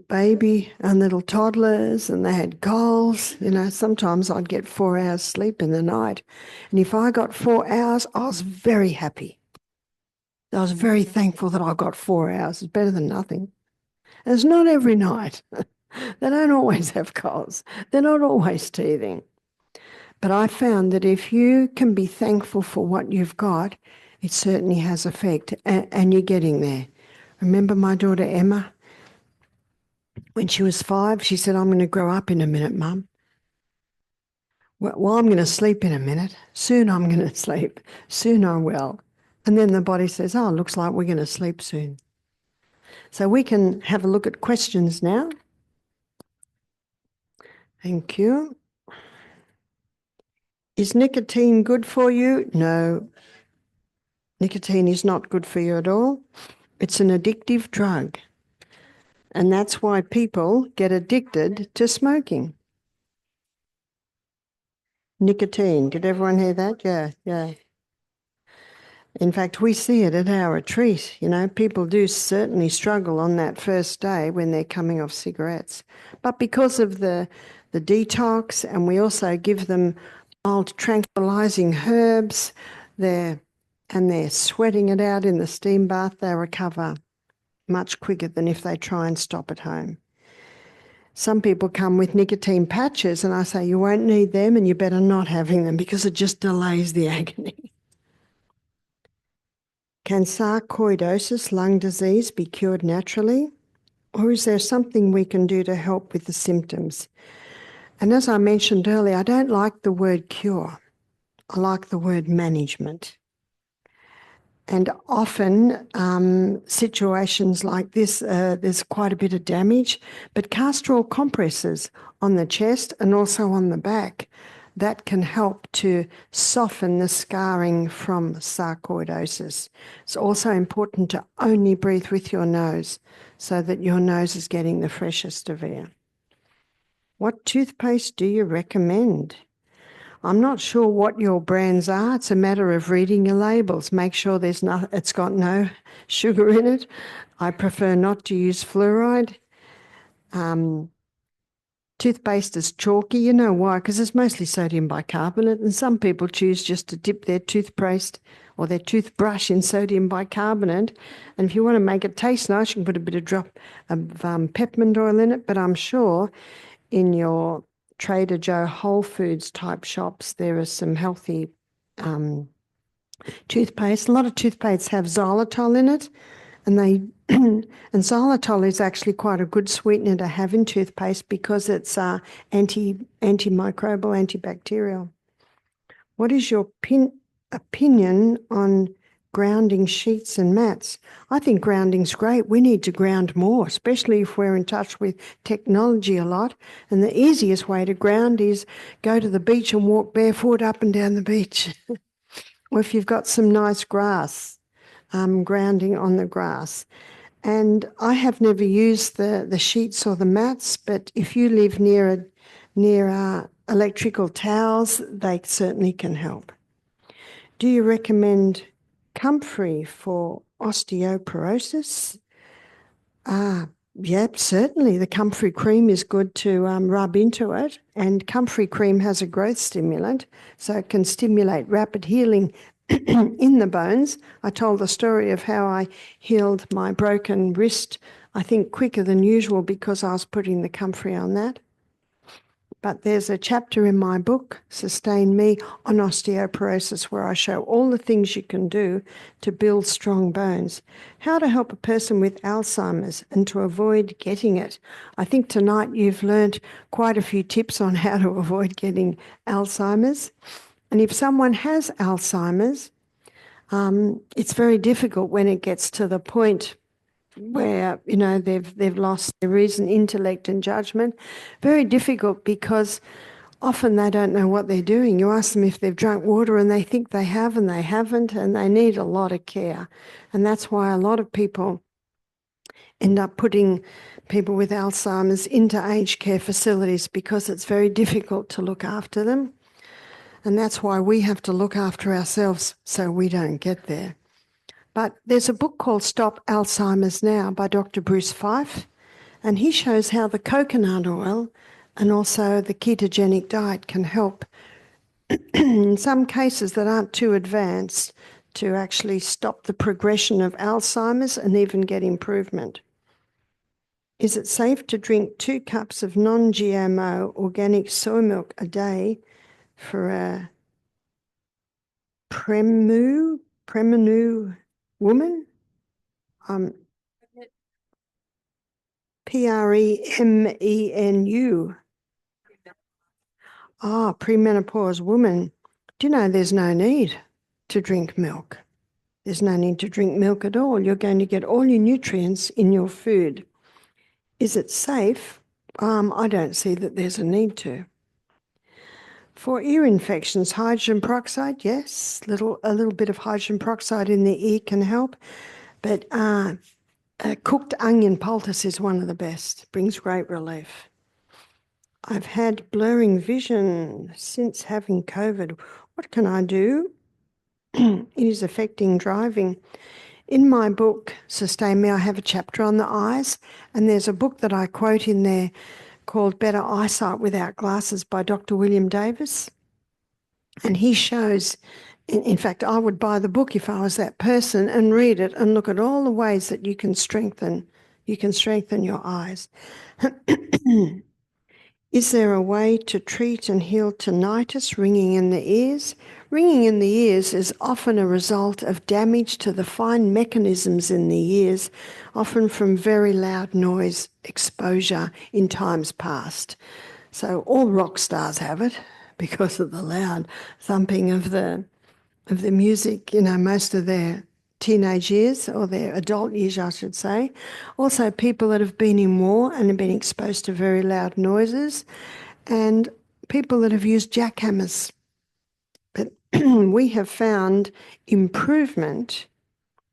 baby and little toddlers and they had goals, sometimes I'd get 4 hours sleep in the night. And if I got 4 hours, I was very happy. I was very thankful that I got 4 hours. It's better than nothing. And it's not every night. They don't always have goals. They're not always teething. But I found that if you can be thankful for what you've got, it certainly has effect, and you're getting there. Remember my daughter Emma? When she was 5, she said, "I'm going to grow up in a minute, Mum." Well, I'm going to sleep in a minute. Soon I'm going to sleep. Soon I will. And then the body says, "Oh, looks like we're going to sleep soon." So we can have a look at questions now. Thank you. Is nicotine good for you? No. Nicotine is not good for you at all. It's an addictive drug. And that's why people get addicted to smoking. Nicotine. Did everyone hear that? Yeah. In fact, we see it at our retreat. People do certainly struggle on that first day when they're coming off cigarettes. But because of the the detox, and we also give them mild tranquilizing herbs. They're sweating it out in the steam bath. They recover much quicker than if they try and stop at home. Some people come with nicotine patches, and I say, you won't need them and you better not having them because it just delays the agony. Can sarcoidosis, lung disease, be cured naturally? Or is there something we can do to help with the symptoms? And as I mentioned earlier, I don't like the word cure. I like the word management. And often situations like this, there's quite a bit of damage, but castor oil compresses on the chest and also on the back, that can help to soften the scarring from sarcoidosis. It's also important to only breathe with your nose so that your nose is getting the freshest of air. What toothpaste do you recommend? I'm not sure what your brands are. It's a matter of reading your labels. Make sure it's got no sugar in it. I prefer not to use fluoride. Toothpaste is chalky. You know why? Because it's mostly sodium bicarbonate, and some people choose just to dip their toothpaste or their toothbrush in sodium bicarbonate. And if you want to make it taste nice, you can put a bit of drop of peppermint oil in it. But I'm sure in your Trader Joe Whole Foods type shops, there are some healthy toothpaste. A lot of toothpastes have xylitol in it, and and xylitol is actually quite a good sweetener to have in toothpaste because it's antimicrobial, antibacterial. What is your opinion on grounding sheets and mats? I think grounding's great. We need to ground more, especially if we're in touch with technology a lot. And the easiest way to ground is go to the beach and walk barefoot up and down the beach. Or if you've got some nice grass, grounding on the grass. And I have never used the sheets or the mats, but if you live near electrical towels, they certainly can help. Do you recommend comfrey for osteoporosis? Yep, certainly. The comfrey cream is good to rub into it, and comfrey cream has a growth stimulant, so it can stimulate rapid healing in the bones. I told the story of how I healed my broken wrist, I think quicker than usual because I was putting the comfrey on that. But there's a chapter in my book, Sustain Me, on osteoporosis, where I show all the things you can do to build strong bones. How to help a person with Alzheimer's and to avoid getting it. I think tonight you've learnt quite a few tips on how to avoid getting Alzheimer's. And if someone has Alzheimer's, it's very difficult when it gets to the point where, you know, they've lost their reason, intellect and judgment. Very difficult because often they don't know what they're doing. You ask them if they've drunk water and they think they have and they haven't, and they need a lot of care. And that's why a lot of people end up putting people with Alzheimer's into aged care facilities because it's very difficult to look after them. And that's why we have to look after ourselves so we don't get there. But there's a book called Stop Alzheimer's Now by Dr. Bruce Fife, and he shows how the coconut oil and also the ketogenic diet can help in some cases that aren't too advanced to actually stop the progression of Alzheimer's and even get improvement. Is it safe to drink 2 cups of non-GMO organic soy milk a day for a premenu woman? PREMENU. Premenopause woman. Do you know there's no need to drink milk? There's no need to drink milk at all. You're going to get all your nutrients in your food. Is it safe? I don't see that there's a need to. For ear infections, hydrogen peroxide, yes, a little bit of hydrogen peroxide in the ear can help, but cooked onion poultice is one of the best, brings great relief. I've had blurring vision since having COVID. What can I do? It is affecting driving. In my book, Sustain Me, I have a chapter on the eyes, and there's a book that I quote in there called Better Eyesight Without Glasses by Dr. William Davis. And he shows, in fact, I would buy the book if I was that person and read it and look at all the ways that you can strengthen your eyes. Is there a way to treat and heal tinnitus, ringing in the ears? Ringing in the ears is often a result of damage to the fine mechanisms in the ears, often from very loud noise exposure in times past. So all rock stars have it because of the loud thumping of the music, most of their teenage years, or their adult years, I should say. Also, people that have been in war and have been exposed to very loud noises, and people that have used jackhammers. But we have found improvement,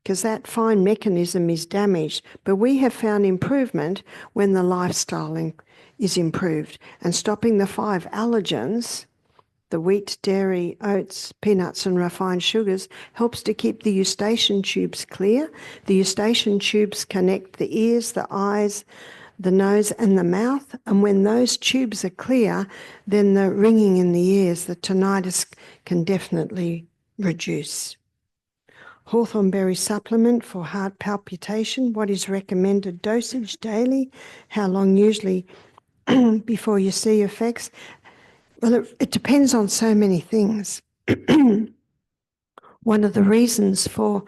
because that fine mechanism is damaged, but we have found improvement when the lifestyle is improved, and stopping the 5 allergens, the wheat, dairy, oats, peanuts and refined sugars, helps to keep the eustachian tubes clear. The eustachian tubes connect the ears, the eyes, the nose and the mouth. And when those tubes are clear, then the ringing in the ears, the tinnitus, can definitely reduce. Hawthorn berry supplement for heart palpitation. What is recommended dosage daily? How long usually before you see effects? Well, it depends on so many things. One of the reasons for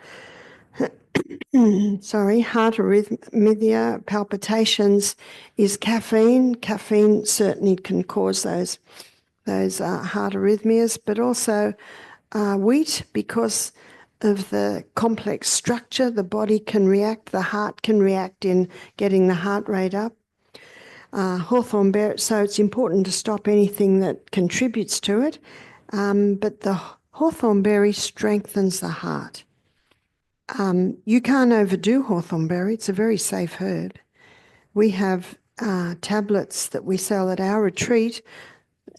heart arrhythmia, palpitations, is caffeine. Caffeine certainly can cause those heart arrhythmias, but also wheat, because of the complex structure, the body can react, the heart can react in getting the heart rate up. Hawthorn berry, so it's important to stop anything that contributes to it, but the hawthorn berry strengthens the heart. You can't overdo hawthorn berry. It's a very safe herb. We have tablets that we sell at our retreat,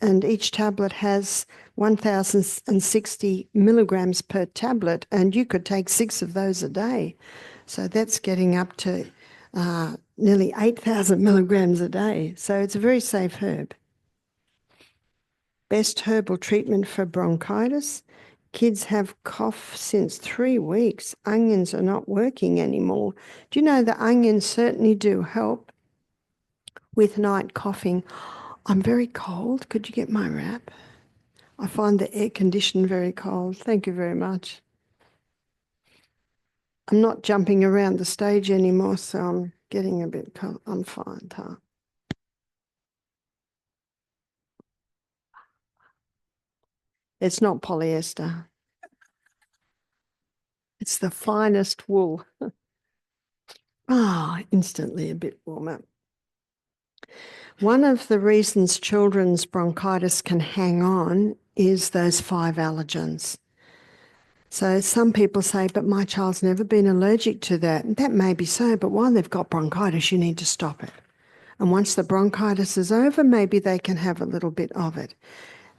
and each tablet has 1,060 milligrams per tablet, and you could take 6 of those a day. So that's getting up to nearly 8,000 milligrams a day. So it's a very safe herb. Best herbal treatment for bronchitis. Kids have cough since 3 weeks. Onions are not working anymore. Do you know the onions certainly do help with night coughing? I'm very cold. Could you get my wrap? I find the air conditioned very cold. Thank you very much. I'm not jumping around the stage anymore, so I'm getting a bit cold. I'm fine, huh? It's not polyester. It's the finest wool. Instantly a bit warmer. One of the reasons children's bronchitis can hang on is those 5 allergens. So some people say, but my child's never been allergic to that. And that may be so, but while they've got bronchitis, you need to stop it. And once the bronchitis is over, maybe they can have a little bit of it.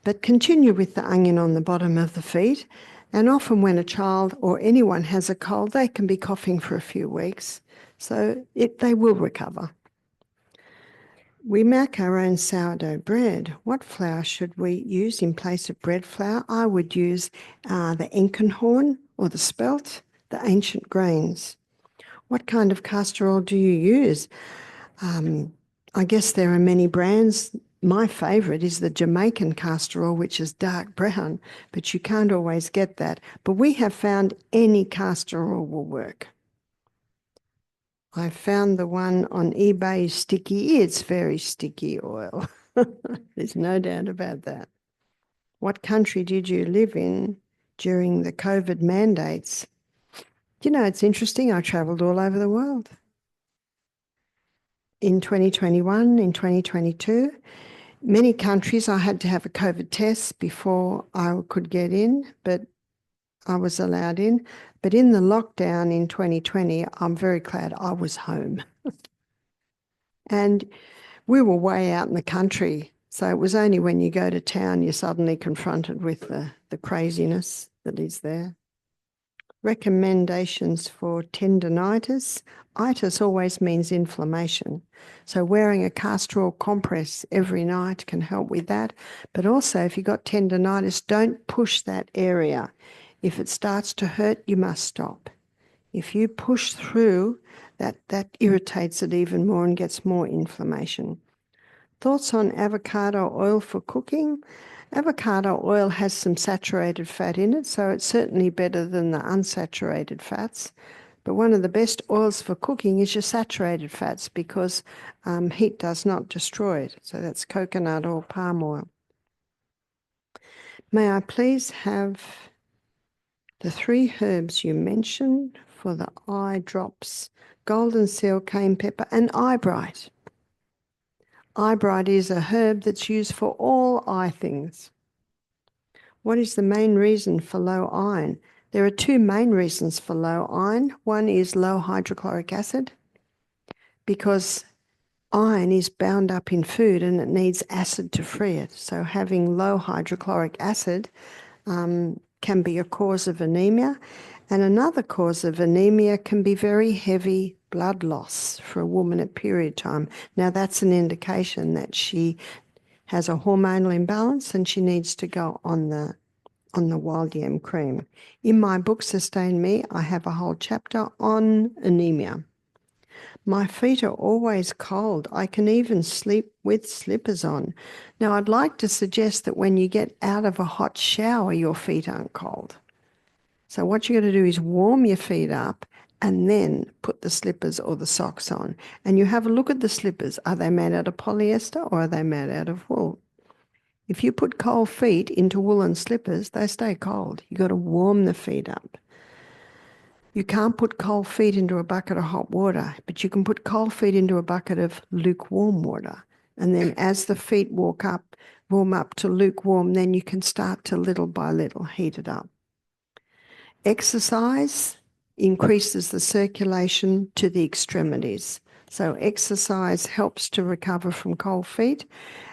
But continue with the onion on the bottom of the feet. And often when a child or anyone has a cold, they can be coughing for a few weeks. So they will recover. We make our own sourdough bread. What flour should we use in place of bread flour? I would use the Enkenhorn or the spelt, the ancient grains. What kind of castor oil do you use? I guess there are many brands. My favourite is the Jamaican castor oil, which is dark brown, but you can't always get that. But we have found any castor oil will work. I found the one on eBay sticky. It's very sticky oil. There's no doubt about that. What country did you live in during the COVID mandates? You know, it's interesting. I travelled all over the world. In 2021, in 2022, many countries I had to have a COVID test before I could get in, but I was allowed in. But in the lockdown in 2020, I'm very glad I was home. And we were way out in the country. So it was only when you go to town you're suddenly confronted with the craziness that is there. Recommendations for tendinitis. Itis always means inflammation. So wearing a castor oil compress every night can help with that. But also if you've got tendinitis, don't push that area. If it starts to hurt, you must stop. If you push through, that irritates it even more and gets more inflammation. Thoughts on avocado oil for cooking? Avocado oil has some saturated fat in it, so it's certainly better than the unsaturated fats. But one of the best oils for cooking is your saturated fats because heat does not destroy it. So that's coconut or palm oil. May I please have the 3 herbs you mentioned for the eye drops: golden seal, cayenne pepper, and eyebright. Eyebright is a herb that's used for all eye things. What is the main reason for low iron? There are 2 main reasons for low iron. One is low hydrochloric acid, because iron is bound up in food and it needs acid to free it. So having low hydrochloric acid can be a cause of anemia. And another cause of anemia can be very heavy blood loss for a woman at period time. Now that's an indication that she has a hormonal imbalance and she needs to go on the wild yam cream. In my book, Sustain Me, I have a whole chapter on anemia. My feet are always cold. I can even sleep with slippers on. Now, I'd like to suggest that when you get out of a hot shower, your feet aren't cold. So what you got to do is warm your feet up and then put the slippers or the socks on. And you have a look at the slippers. Are they made out of polyester or are they made out of wool? If you put cold feet into woolen slippers, they stay cold. You've got to warm the feet up. You can't put cold feet into a bucket of hot water, but you can put cold feet into a bucket of lukewarm water. And then as the feet warm up to lukewarm, then you can start to little by little heat it up. Exercise increases the circulation to the extremities. So exercise helps to recover from cold feet,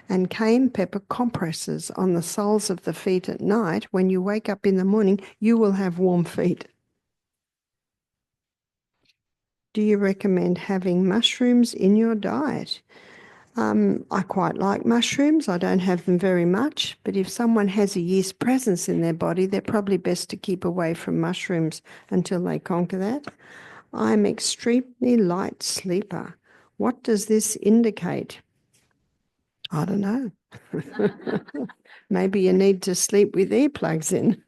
and cayenne pepper compresses on the soles of the feet at night. When you wake up in the morning, you will have warm feet. Do you recommend having mushrooms in your diet? I quite like mushrooms. I don't have them very much, but if someone has a yeast presence in their body, they're probably best to keep away from mushrooms until they conquer that. I'm extremely light sleeper. What does this indicate? I don't know. Maybe you need to sleep with earplugs in.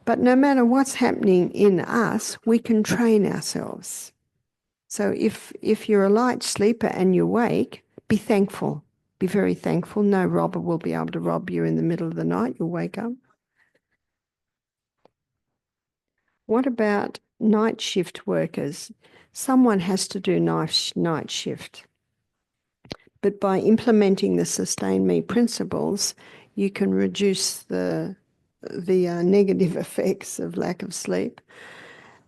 But no matter what's happening in us, we can train ourselves. So if you're a light sleeper and you wake, be thankful. Be very thankful. No robber will be able to rob you in the middle of the night. You'll wake up. What about night shift workers? Someone has to do night shift. But by implementing the Sustain Me principles, you can reduce the negative effects of lack of sleep,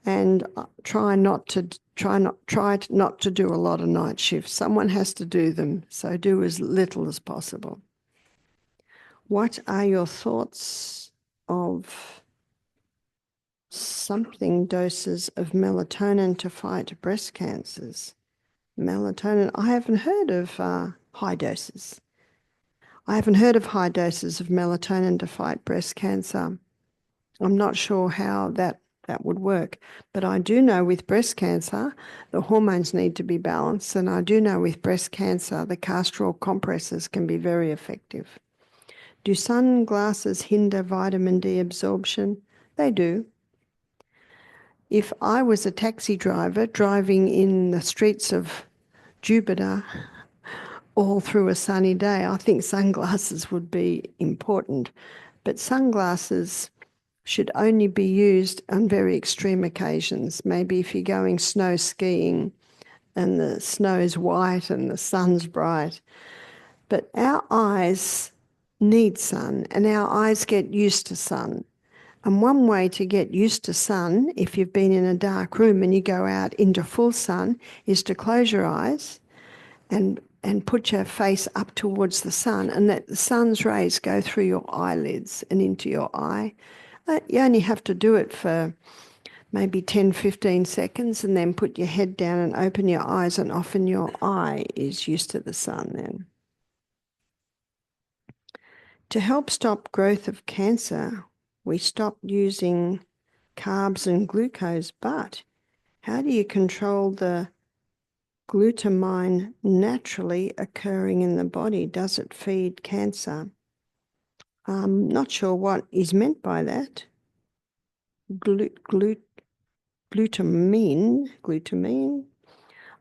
and try not to do a lot of night shifts. Someone has to do them, so do as little as possible. What are your thoughts of something doses of melatonin to fight breast cancers? Melatonin, I haven't heard of high doses. I haven't heard of high doses of melatonin to fight breast cancer. I'm not sure how that would work. But I do know with breast cancer, the hormones need to be balanced. And I do know with breast cancer, the castor oil compresses can be very effective. Do sunglasses hinder vitamin D absorption? They do. If I was a taxi driver driving in the streets of Jupiter all through a sunny day, I think sunglasses would be important. But sunglasses should only be used on very extreme occasions. Maybe if you're going snow skiing and the snow's white and the sun's bright. But our eyes need sun and our eyes get used to sun. And one way to get used to sun, if you've been in a dark room and you go out into full sun, is to close your eyes and put your face up towards the sun and let the sun's rays go through your eyelids and into your eye. You only have to do it for maybe 10, 15 seconds and then put your head down and open your eyes, and often your eye is used to the sun then. To help stop growth of cancer, we stop using carbs and glucose, but how do you control the glutamine naturally occurring in the body? Does it feed cancer? I'm not sure what is meant by that. Glutamine.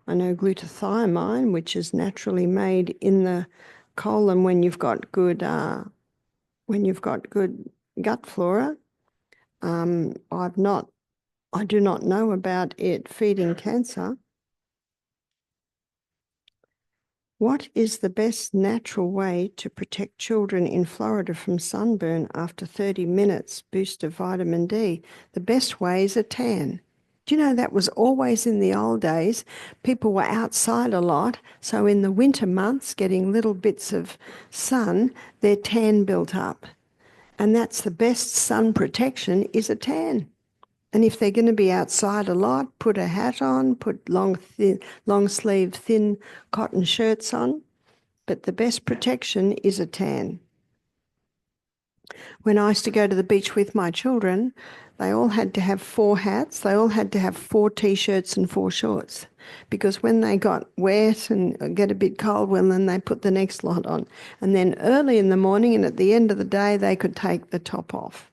I know glutathione, which is naturally made in the colon when you've got good gut flora. I do not know about it feeding cancer. What is the best natural way to protect children in Florida from sunburn after 30 minutes boost of vitamin D? The best way is a tan. Do you know that was always in the old days? People were outside a lot, so in the winter months, getting little bits of sun, their tan built up. And that's the best sun protection, is a tan. And if they're going to be outside a lot, put a hat on, put long sleeve, thin cotton shirts on. But the best protection is a tan. When I used to go to the beach with my children, they all had to have 4 hats. They all had to have 4 T-shirts and 4 shorts, because when they got wet and get a bit cold, well, then they put the next lot on. And then early in the morning and at the end of the day, they could take the top off,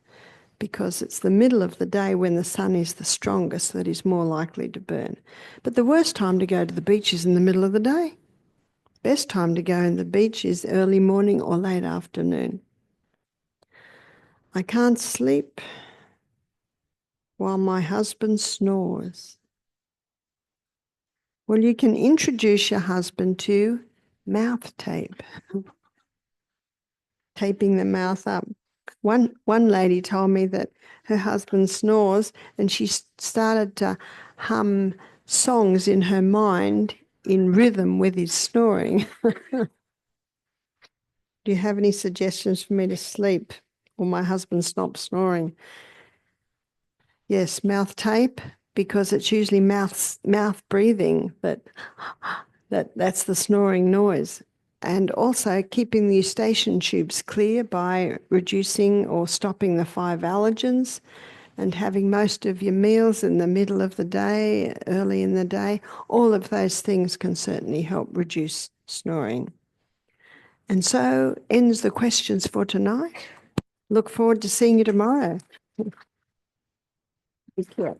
because it's the middle of the day when the sun is the strongest that is more likely to burn. But the worst time to go to the beach is in the middle of the day. Best time to go in the beach is early morning or late afternoon. I can't sleep while my husband snores. Well, you can introduce your husband to mouth tape, taping the mouth up. One lady told me that her husband snores and she started to hum songs in her mind in rhythm with his snoring. Do you have any suggestions for me to sleep or my husband stops snoring? Yes, mouth tape, because it's usually mouth breathing that's the snoring noise. And also keeping the eustachian tubes clear by reducing or stopping the 5 allergens, and having most of your meals in the middle of the day, early in the day. All of those things can certainly help reduce snoring. And so ends the questions for tonight. Look forward to seeing you tomorrow. Take care.